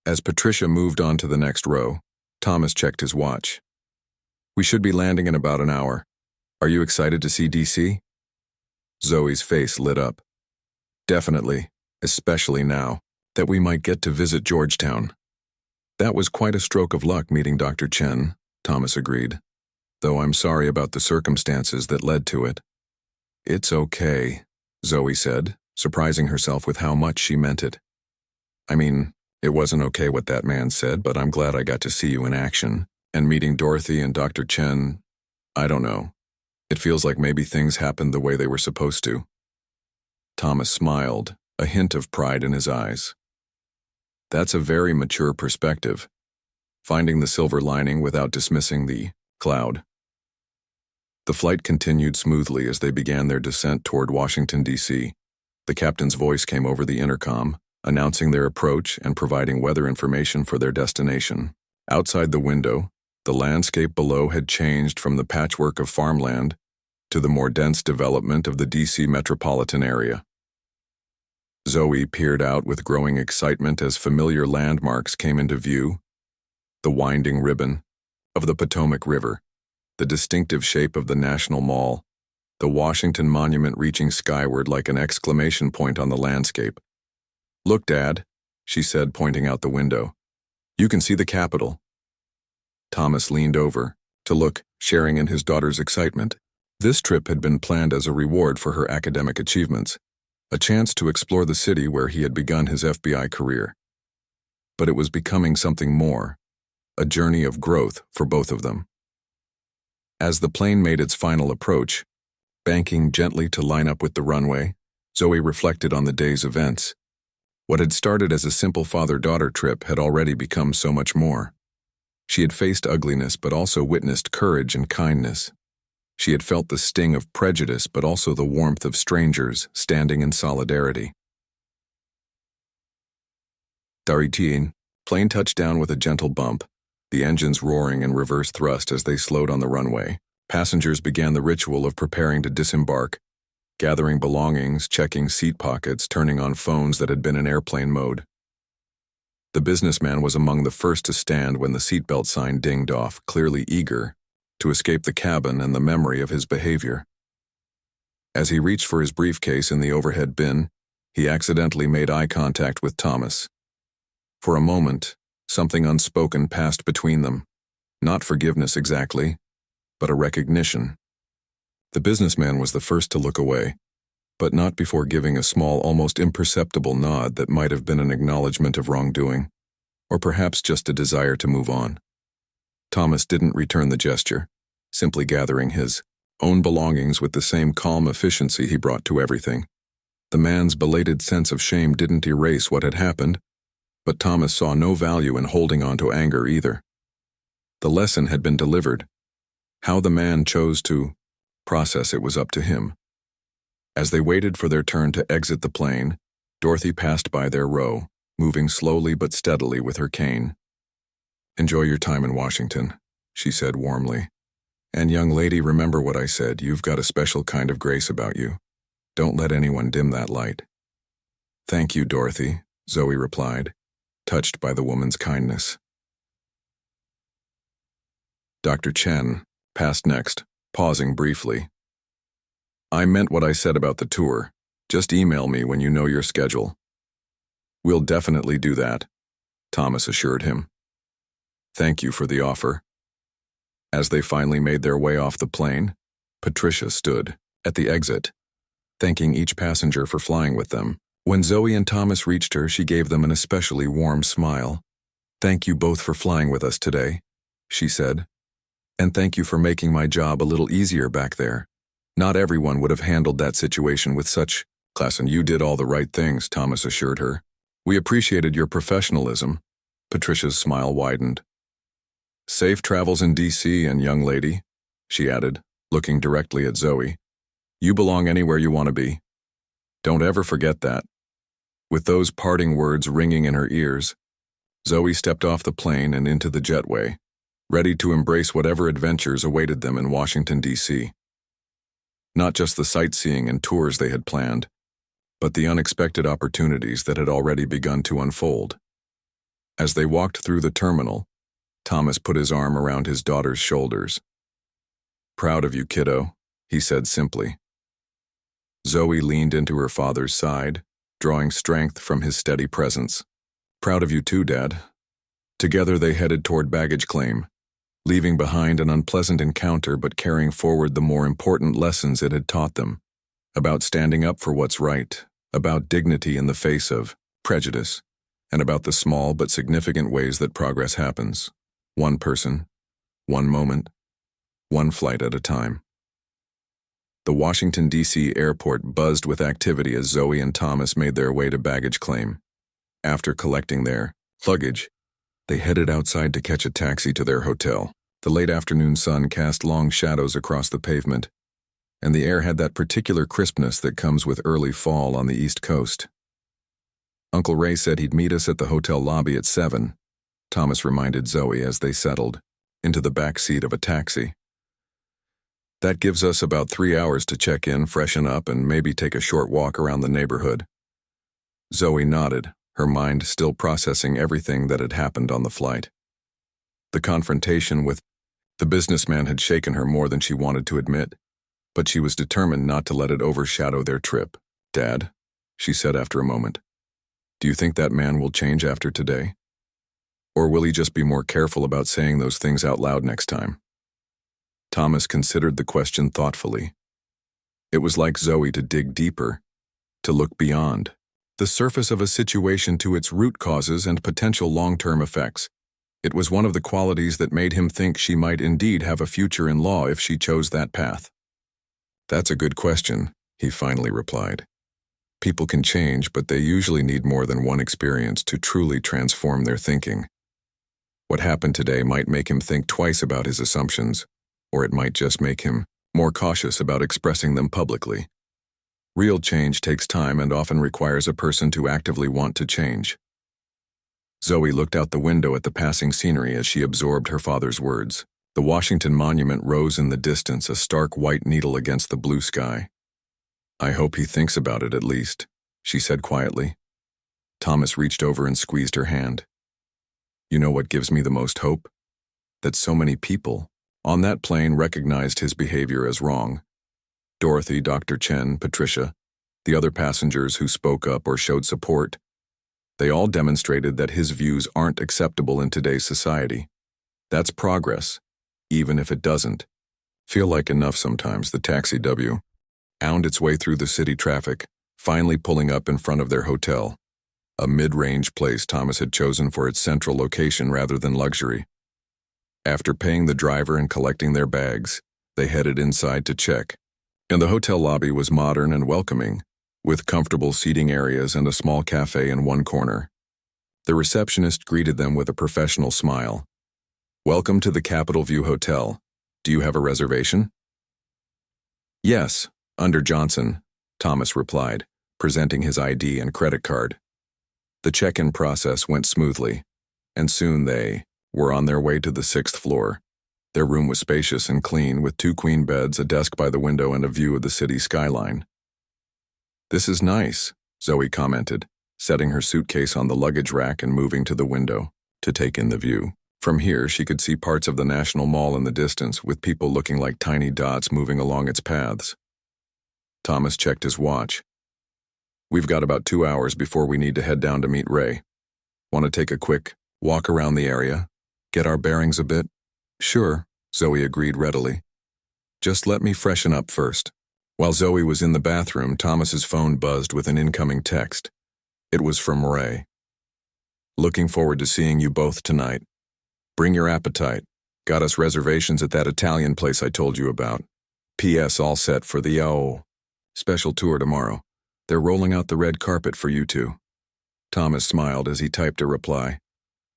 As Patricia moved on to the next row, Thomas checked his watch. We should be landing in about an hour. Are you excited to see DC? Zoe's face lit up. Definitely, especially now that we might get to visit Georgetown. That was quite a stroke of luck meeting Dr. Chen, Thomas agreed, though I'm sorry about the circumstances that led to it. It's okay, Zoe said, surprising herself with how much she meant it. I mean, it wasn't okay what that man said, but I'm glad I got to see you in action, and meeting Dorothy and Dr. Chen, I don't know. It feels like maybe things happened the way they were supposed to. Thomas smiled, a hint of pride in his eyes. That's a very mature perspective, finding the silver lining without dismissing the cloud. The flight continued smoothly as they began their descent toward Washington, D.C. The captain's voice came over the intercom, announcing their approach and providing weather information for their destination. Outside the window, the landscape below had changed from the patchwork of farmland to the more dense development of the D.C. metropolitan area. Zoe peered out with growing excitement as familiar landmarks came into view. The winding ribbon of the Potomac River, the distinctive shape of the National Mall, the Washington Monument reaching skyward like an exclamation point on the landscape. Look, Dad, she said, pointing out the window. You can see the Capitol. Thomas leaned over to look, sharing in his daughter's excitement. This trip had been planned as a reward for her academic achievements, a chance to explore the city where he had begun his FBI career. But it was becoming something more, a journey of growth for both of them. As the plane made its final approach, banking gently to line up with the runway, Zoe reflected on the day's events. What had started as a simple father-daughter trip had already become so much more. She had faced ugliness but also witnessed courage and kindness. She had felt the sting of prejudice but also the warmth of strangers standing in solidarity. Daritin, plane touched down with a gentle bump, the engines roaring in reverse thrust as they slowed on the runway. Passengers began the ritual of preparing to disembark, gathering belongings, checking seat pockets, turning on phones that had been in airplane mode. The businessman was among the first to stand when the seatbelt sign dinged off, clearly eager to escape the cabin and the memory of his behavior. As he reached for his briefcase in the overhead bin, he accidentally made eye contact with Thomas. For a moment, something unspoken passed between them. Not forgiveness exactly, but a recognition. The businessman was the first to look away, but not before giving a small, almost imperceptible nod that might have been an acknowledgement of wrongdoing, or perhaps just a desire to move on. Thomas didn't return the gesture, simply gathering his own belongings with the same calm efficiency he brought to everything. The man's belated sense of shame didn't erase what had happened, but Thomas saw no value in holding on to anger either. The lesson had been delivered. How the man chose to process it was up to him. As they waited for their turn to exit the plane, Dorothy passed by their row, moving slowly but steadily with her cane. "Enjoy your time in Washington," she said warmly. "And young lady, remember what I said, you've got a special kind of grace about you. Don't let anyone dim that light." "Thank you, Dorothy," Zoe replied, touched by the woman's kindness. Dr. Chen passed next, pausing briefly. "I meant what I said about the tour. Just email me when you know your schedule." "We'll definitely do that," Thomas assured him. "Thank you for the offer." As they finally made their way off the plane, Patricia stood at the exit, thanking each passenger for flying with them. When Zoe and Thomas reached her, she gave them an especially warm smile. "Thank you both for flying with us today," she said. "And thank you for making my job a little easier back there. Not everyone would have handled that situation with such class, and you did all the right things," Thomas assured her. "We appreciated your professionalism." Patricia's smile widened. "Safe travels in D.C., and young lady," she added, looking directly at Zoe. "You belong anywhere you want to be. Don't ever forget that." With those parting words ringing in her ears, Zoe stepped off the plane and into the jetway, ready to embrace whatever adventures awaited them in Washington, D.C. Not just the sightseeing and tours they had planned, but the unexpected opportunities that had already begun to unfold. As they walked through the terminal, Thomas put his arm around his daughter's shoulders. "Proud of you, kiddo," he said simply. Zoe leaned into her father's side, drawing strength from his steady presence. "Proud of you too, Dad." Together they headed toward baggage claim, leaving behind an unpleasant encounter but carrying forward the more important lessons it had taught them, about standing up for what's right, about dignity in the face of prejudice, and about the small but significant ways that progress happens, one person, one moment, one flight at a time. The Washington, D.C. airport buzzed with activity as Zoe and Thomas made their way to baggage claim. After collecting their luggage, they headed outside to catch a taxi to their hotel. The late afternoon sun cast long shadows across the pavement, and the air had that particular crispness that comes with early fall on the East Coast. "Uncle Ray said he'd meet us at the hotel lobby at 7, Thomas reminded Zoe as they settled into the back seat of a taxi. "That gives us about 3 hours to check in, freshen up, and maybe take a short walk around the neighborhood." Zoe nodded, her mind still processing everything that had happened on the flight. The confrontation with the businessman had shaken her more than she wanted to admit, but she was determined not to let it overshadow their trip. "Dad," she said after a moment, "do you think that man will change after today? Or will he just be more careful about saying those things out loud next time?" Thomas considered the question thoughtfully. It was like Zoe to dig deeper, to look beyond the surface of a situation to its root causes and potential long-term effects. It was one of the qualities that made him think she might indeed have a future in law if she chose that path. "That's a good question," he finally replied. "People can change, but they usually need more than one experience to truly transform their thinking. What happened today might make him think twice about his assumptions, or it might just make him more cautious about expressing them publicly. Real change takes time and often requires a person to actively want to change." Zoe looked out the window at the passing scenery as she absorbed her father's words. The Washington Monument rose in the distance, a stark white needle against the blue sky. "I hope he thinks about it at least," she said quietly. Thomas reached over and squeezed her hand. "You know what gives me the most hope? That so many people on that plane recognized his behavior as wrong. Dorothy, Dr. Chen, Patricia, the other passengers who spoke up or showed support. They all demonstrated that his views aren't acceptable in today's society. That's progress, even if it doesn't feel like enough sometimes." The taxi wound its way through the city traffic, finally pulling up in front of their hotel, a mid-range place Thomas had chosen for its central location rather than luxury. After paying the driver and collecting their bags, they headed inside to check. And the hotel lobby was modern and welcoming, with comfortable seating areas and a small cafe in one corner. The receptionist greeted them with a professional smile. "Welcome to the Capitol View Hotel. Do you have a reservation?" "Yes, under Johnson," Thomas replied, presenting his ID and credit card. The check-in process went smoothly, and soon they were on their way to the 6th floor. Their room was spacious and clean, with 2 queen beds, a desk by the window, and a view of the city skyline. "This is nice," Zoe commented, setting her suitcase on the luggage rack and moving to the window to take in the view. From here, she could see parts of the National Mall in the distance, with people looking like tiny dots moving along its paths. Thomas checked his watch. "We've got about 2 hours before we need to head down to meet Ray. Want to take a quick walk around the area? Get our bearings a bit?" "Sure," Zoe agreed readily. "Just let me freshen up first." While Zoe was in the bathroom, Thomas's phone buzzed with an incoming text. It was from Ray. "Looking forward to seeing you both tonight. Bring your appetite. Got us reservations at that Italian place I told you about. P.S. all set for the special tour tomorrow. They're rolling out the red carpet for you two." Thomas smiled as he typed a reply.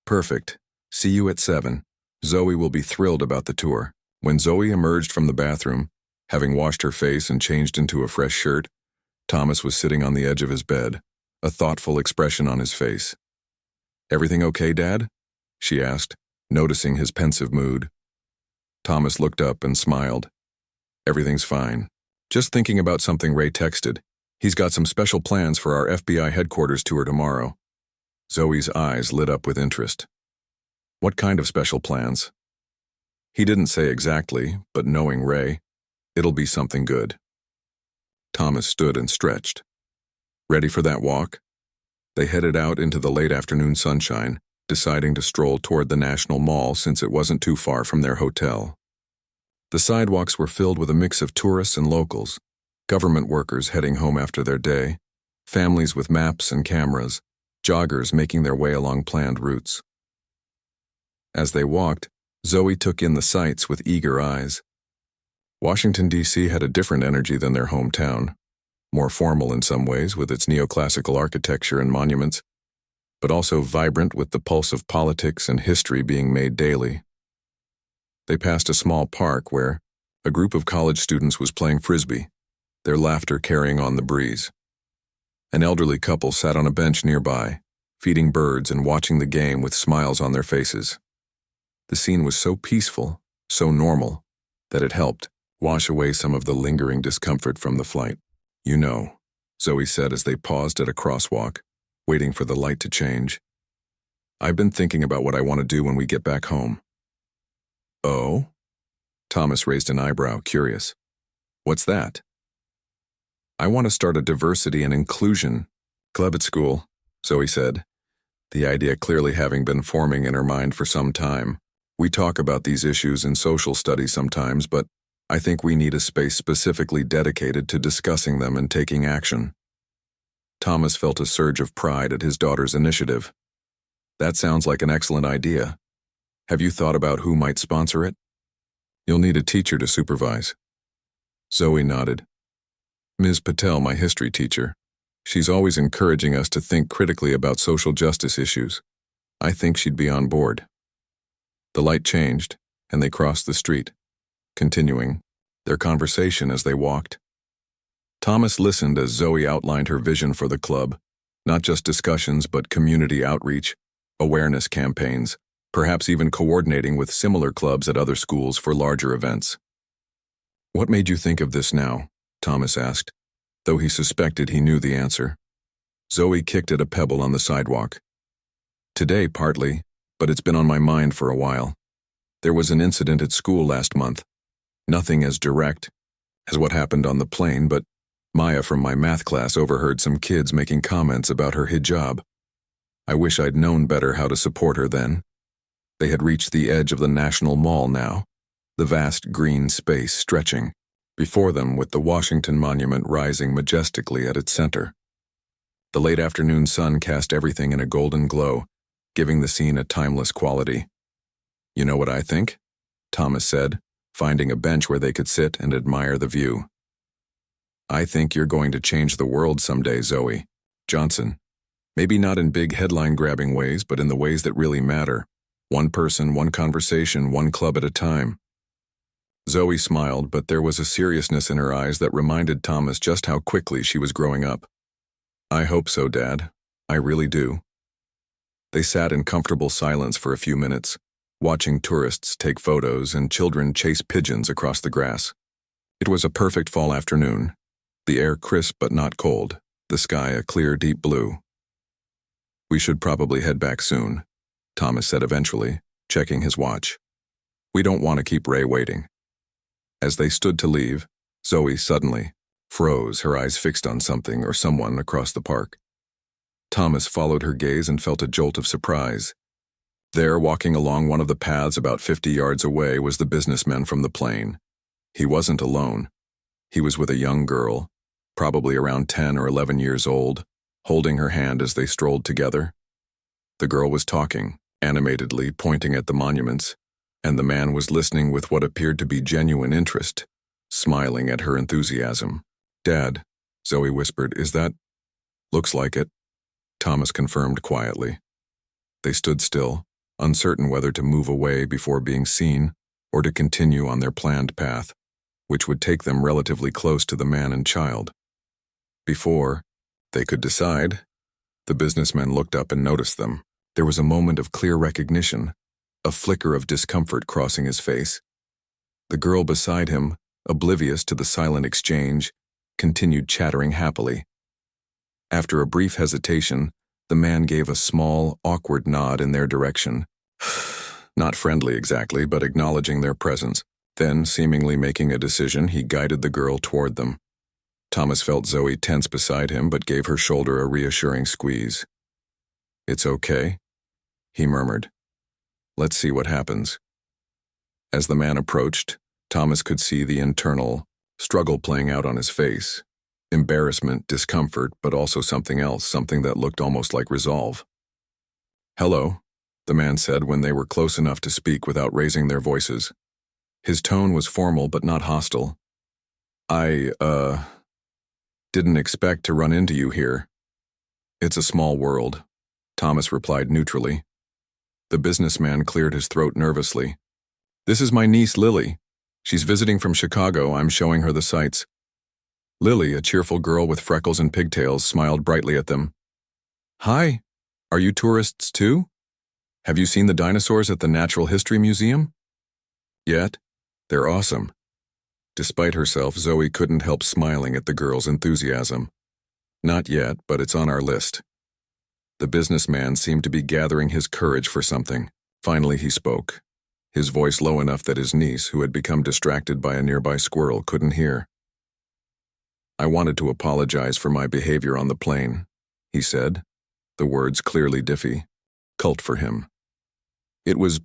"Perfect. See you at 7. Zoe will be thrilled about the tour." When Zoe emerged from the bathroom, having washed her face and changed into a fresh shirt, Thomas was sitting on the edge of his bed, a thoughtful expression on his face. "Everything okay, Dad?" she asked, noticing his pensive mood. Thomas looked up and smiled. Everything's fine. Just thinking about something Ray texted. He's got some special plans for our FBI headquarters tour tomorrow. Zoe's eyes lit up with interest. What kind of special plans? He didn't say exactly, but knowing Ray, it'll be something good. Thomas stood and stretched. Ready for that walk? They headed out into the late afternoon sunshine, deciding to stroll toward the National Mall since it wasn't too far from their hotel. The sidewalks were filled with a mix of tourists and locals, government workers heading home after their day, families with maps and cameras, joggers making their way along planned routes. As they walked, Zoe took in the sights with eager eyes. Washington, D.C. had a different energy than their hometown, more formal in some ways with its neoclassical architecture and monuments, but also vibrant with the pulse of politics and history being made daily. They passed a small park where a group of college students was playing frisbee, their laughter carrying on the breeze. An elderly couple sat on a bench nearby, feeding birds and watching the game with smiles on their faces. The scene was so peaceful, so normal, that it helped wash away some of the lingering discomfort from the flight. You know, Zoe said as they paused at a crosswalk, waiting for the light to change. I've been thinking about what I want to do when we get back home. Oh? Thomas raised an eyebrow, curious. What's that? I want to start a diversity and inclusion club at school, Zoe said, the idea clearly having been forming in her mind for some time. We talk about these issues in social studies sometimes, but I think we need a space specifically dedicated to discussing them and taking action. Thomas felt a surge of pride at his daughter's initiative. That sounds like an excellent idea. Have you thought about who might sponsor it? You'll need a teacher to supervise. Zoe nodded. Ms. Patel, my history teacher. She's always encouraging us to think critically about social justice issues. I think she'd be on board. The light changed, and they crossed the street, continuing their conversation as they walked. Thomas listened as Zoe outlined her vision for the club, not just discussions but community outreach, awareness campaigns, perhaps even coordinating with similar clubs at other schools for larger events. What made you think of this now? Thomas asked, though he suspected he knew the answer. Zoe kicked at a pebble on the sidewalk. Today, partly, but it's been on my mind for a while. There was an incident at school last month. Nothing as direct as what happened on the plane, but Maya from my math class overheard some kids making comments about her hijab. I wish I'd known better how to support her then. They had reached the edge of the National Mall now, the vast green space stretching before them with the Washington Monument rising majestically at its center. The late afternoon sun cast everything in a golden glow, giving the scene a timeless quality. You know what I think? Thomas said, finding a bench where they could sit and admire the view. I think you're going to change the world someday, Zoe Johnson. Maybe not in big headline-grabbing ways, but in the ways that really matter. One person, one conversation, one club at a time. Zoe smiled, but there was a seriousness in her eyes that reminded Thomas just how quickly she was growing up. I hope so, Dad. I really do. They sat in comfortable silence for a few minutes, watching tourists take photos and children chase pigeons across the grass. It was a perfect fall afternoon, the air crisp but not cold, the sky a clear deep blue. We should probably head back soon, Thomas said eventually, checking his watch. We don't want to keep Ray waiting. As they stood to leave, Zoe suddenly froze, her eyes fixed on something or someone across the park. Thomas followed her gaze and felt a jolt of surprise. There, walking along one of the paths about 50 yards away, was the businessman from the plane. He wasn't alone. He was with a young girl, probably around 10 or 11 years old, holding her hand as they strolled together. The girl was talking, animatedly pointing at the monuments, and the man was listening with what appeared to be genuine interest, smiling at her enthusiasm. Dad, Zoe whispered, is that? Looks like it, Thomas confirmed quietly. They stood still, uncertain whether to move away before being seen or to continue on their planned path, which would take them relatively close to the man and child. Before they could decide, the businessman looked up and noticed them. There was a moment of clear recognition, a flicker of discomfort crossing his face. The girl beside him, oblivious to the silent exchange, continued chattering happily. After a brief hesitation, the man gave a small, awkward nod in their direction. Not friendly exactly, but acknowledging their presence. Then, seemingly making a decision, he guided the girl toward them. Thomas felt Zoe tense beside him, but gave her shoulder a reassuring squeeze. "It's okay," he murmured. "Let's see what happens." As the man approached, Thomas could see the internal struggle playing out on his face. Embarrassment, discomfort, but also something else, something that looked almost like resolve. "Hello," the man said when they were close enough to speak without raising their voices. His tone was formal but not hostile. "I, didn't expect to run into you here." "It's a small world," Thomas replied neutrally. The businessman cleared his throat nervously. "This is my niece, Lily. She's visiting from Chicago. I'm showing her the sights." Lily, a cheerful girl with freckles and pigtails, smiled brightly at them. "Hi, are you tourists too? Have you seen the dinosaurs at the Natural History Museum?" "Yet? They're awesome." Despite herself, Zoe couldn't help smiling at the girl's enthusiasm. "Not yet, but it's on our list." The businessman seemed to be gathering his courage for something. Finally he spoke, his voice low enough that his niece, who had become distracted by a nearby squirrel, couldn't hear. "I wanted to apologize for my behavior on the plane," he said, the words clearly diffy. Cult for him. "It was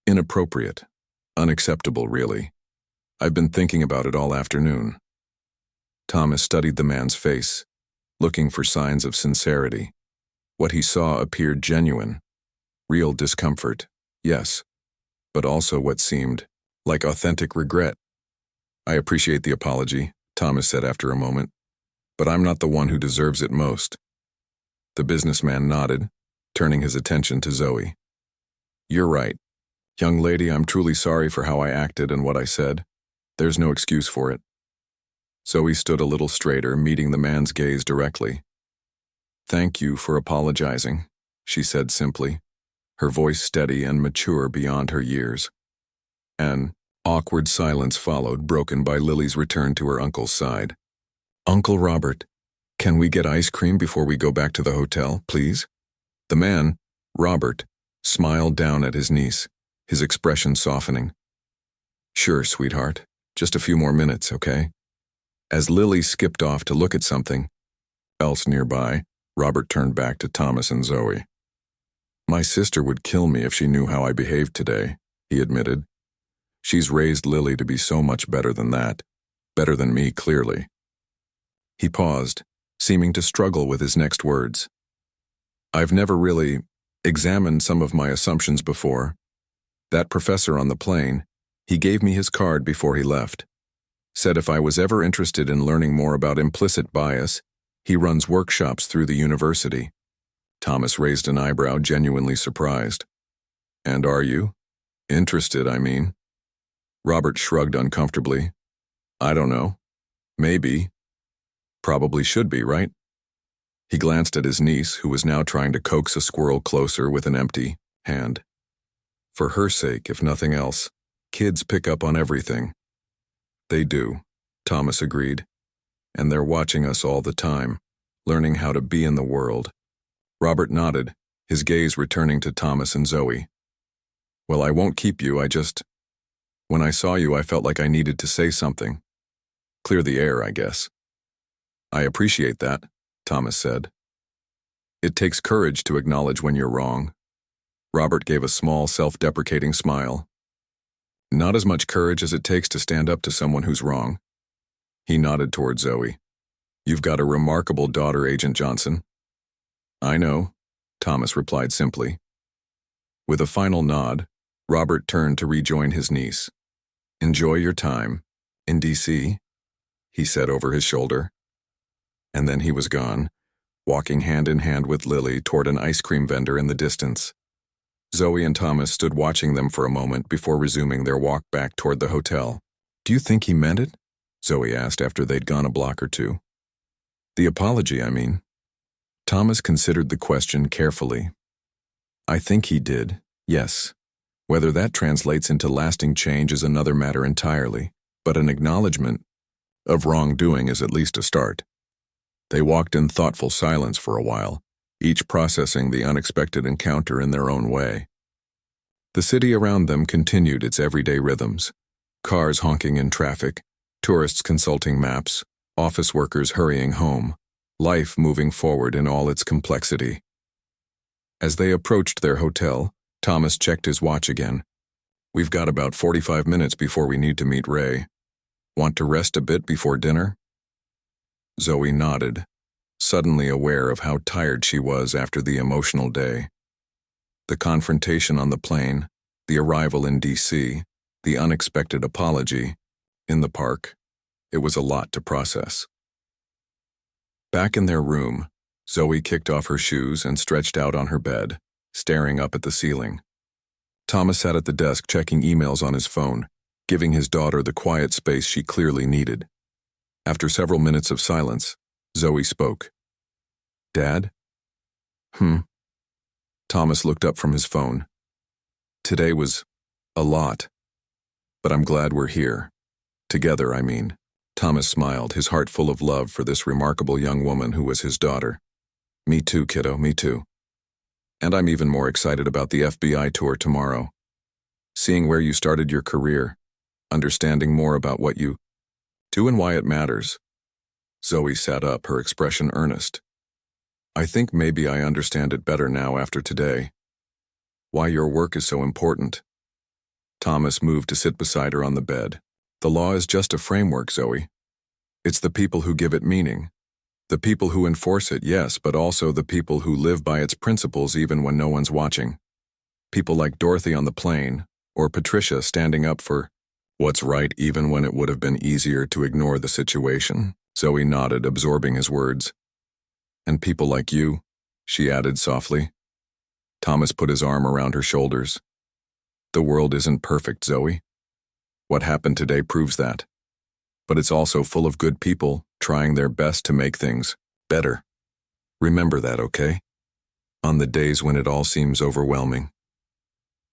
inappropriate, unacceptable, really. I've been thinking about it all afternoon." Thomas studied the man's face, looking for signs of sincerity. What he saw appeared genuine. Real discomfort, yes, but also what seemed like authentic regret. "I appreciate the apology," Thomas said after a moment, "but I'm not the one who deserves it most." The businessman nodded, turning his attention to Zoe. "You're right. Young lady, I'm truly sorry for how I acted and what I said. There's no excuse for it." Zoe stood a little straighter, meeting the man's gaze directly. "Thank you for apologizing," she said simply, her voice steady and mature beyond her years. An awkward silence followed, broken by Lily's return to her uncle's side. "Uncle Robert, can we get ice cream before we go back to the hotel, please?" The man, Robert, smiled down at his niece, his expression softening. "Sure, sweetheart. Just a few more minutes, okay?" As Lily skipped off to look at something else nearby, Robert turned back to Thomas and Zoe. "My sister would kill me if she knew how I behaved today," he admitted. "She's raised Lily to be so much better than that. Better than me, clearly." He paused, seeming to struggle with his next words. "I've never really examined some of my assumptions before. That professor on the plane, he gave me his card before he left. Said if I was ever interested in learning more about implicit bias, he runs workshops through the university." Thomas raised an eyebrow, genuinely surprised. "And are you? Interested, I mean?" Robert shrugged uncomfortably. "I don't know. Maybe. Probably should be, right?" He glanced at his niece, who was now trying to coax a squirrel closer with an empty hand. "For her sake, if nothing else, kids pick up on everything." "They do," Thomas agreed. "And they're watching us all the time, learning how to be in the world." Robert nodded, his gaze returning to Thomas and Zoe. "Well, I won't keep you, when I saw you, I felt like I needed to say something. Clear the air, I guess." "I appreciate that," Thomas said. "It takes courage to acknowledge when you're wrong." Robert gave a small, self-deprecating smile. "Not as much courage as it takes to stand up to someone who's wrong." He nodded toward Zoe. "You've got a remarkable daughter, Agent Johnson." "I know," Thomas replied simply. With a final nod, Robert turned to rejoin his niece. "Enjoy your time in D.C., he said over his shoulder. And then he was gone, walking hand in hand with Lily toward an ice cream vendor in the distance. Zoe and Thomas stood watching them for a moment before resuming their walk back toward the hotel. "Do you think he meant it?" Zoe asked after they'd gone a block or two. "The apology, I mean." Thomas considered the question carefully. "I think he did, yes. Whether that translates into lasting change is another matter entirely, but an acknowledgement of wrongdoing is at least a start. They walked in thoughtful silence for a while, each processing the unexpected encounter in their own way. The city around them continued its everyday rhythms, cars honking in traffic, tourists consulting maps, office workers hurrying home, life moving forward in all its complexity. As they approached their hotel, Thomas checked his watch again. "We've got about 45 minutes before we need to meet Ray. Want to rest a bit before dinner?" Zoe nodded, suddenly aware of how tired she was after the emotional day. The confrontation on the plane, the arrival in D.C., the unexpected apology, in the park. It was a lot to process. Back in their room, Zoe kicked off her shoes and stretched out on her bed, staring up at the ceiling. Thomas sat at the desk checking emails on his phone, giving his daughter the quiet space she clearly needed. After several minutes of silence, Zoe spoke. "Dad?" Thomas looked up from his phone. "Today was a lot, but I'm glad we're here. Together, I mean." Thomas smiled, his heart full of love for this remarkable young woman who was his daughter. "Me too, kiddo, me too. And I'm even more excited about the FBI tour tomorrow. Seeing where you started your career, understanding more about what you do and why it matters." Zoe sat up, her expression earnest. "I think maybe I understand it better now after today. Why your work is so important." Thomas moved to sit beside her on the bed. "The law is just a framework, Zoe. It's the people who give it meaning. The people who enforce it, yes, but also the people who live by its principles even when no one's watching. People like Dorothy on the plane, or Patricia standing up for what's right even when it would have been easier to ignore the situation." Zoe nodded, absorbing his words. "And people like you," she added softly. Thomas put his arm around her shoulders. "The world isn't perfect, Zoe. What happened today proves that. But it's also full of good people trying their best to make things better. Remember that, okay? On the days when it all seems overwhelming."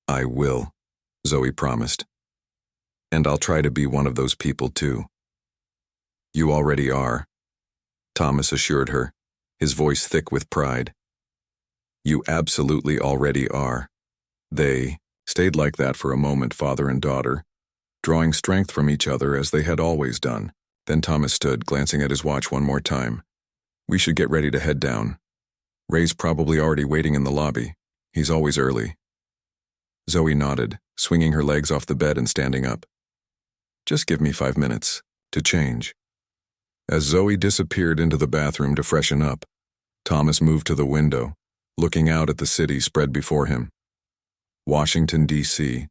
"I will," Zoe promised. "And I'll try to be one of those people too." "You already are," Thomas assured her, his voice thick with pride. "You absolutely already are." They stayed like that for a moment, father and daughter, drawing strength from each other as they had always done. Then Thomas stood, glancing at his watch one more time. "We should get ready to head down. Ray's probably already waiting in the lobby. He's always early." Zoe nodded, swinging her legs off the bed and standing up. "Just give me 5 minutes to change." As Zoe disappeared into the bathroom to freshen up, Thomas moved to the window, looking out at the city spread before him. Washington, D.C.,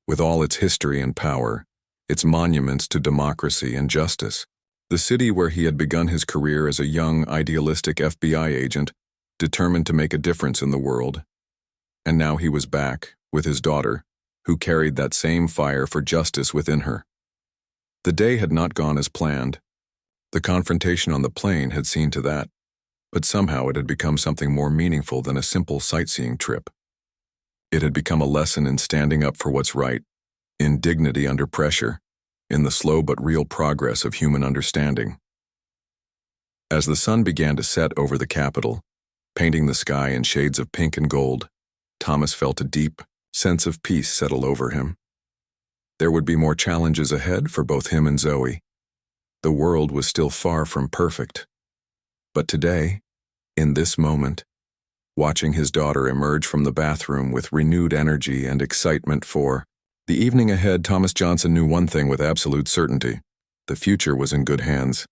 with all its history and power, its monuments to democracy and justice. The city where he had begun his career as a young, idealistic FBI agent, determined to make a difference in the world. And now he was back, with his daughter, who carried that same fire for justice within her. The day had not gone as planned. The confrontation on the plane had seen to that, but somehow it had become something more meaningful than a simple sightseeing trip. It had become a lesson in standing up for what's right, in dignity under pressure, in the slow but real progress of human understanding. As the sun began to set over the Capitol, painting the sky in shades of pink and gold, Thomas felt a deep sense of peace settle over him. There would be more challenges ahead for both him and Zoe. The world was still far from perfect. But today, in this moment, watching his daughter emerge from the bathroom with renewed energy and excitement for the evening ahead, Thomas Johnson knew one thing with absolute certainty: the future was in good hands.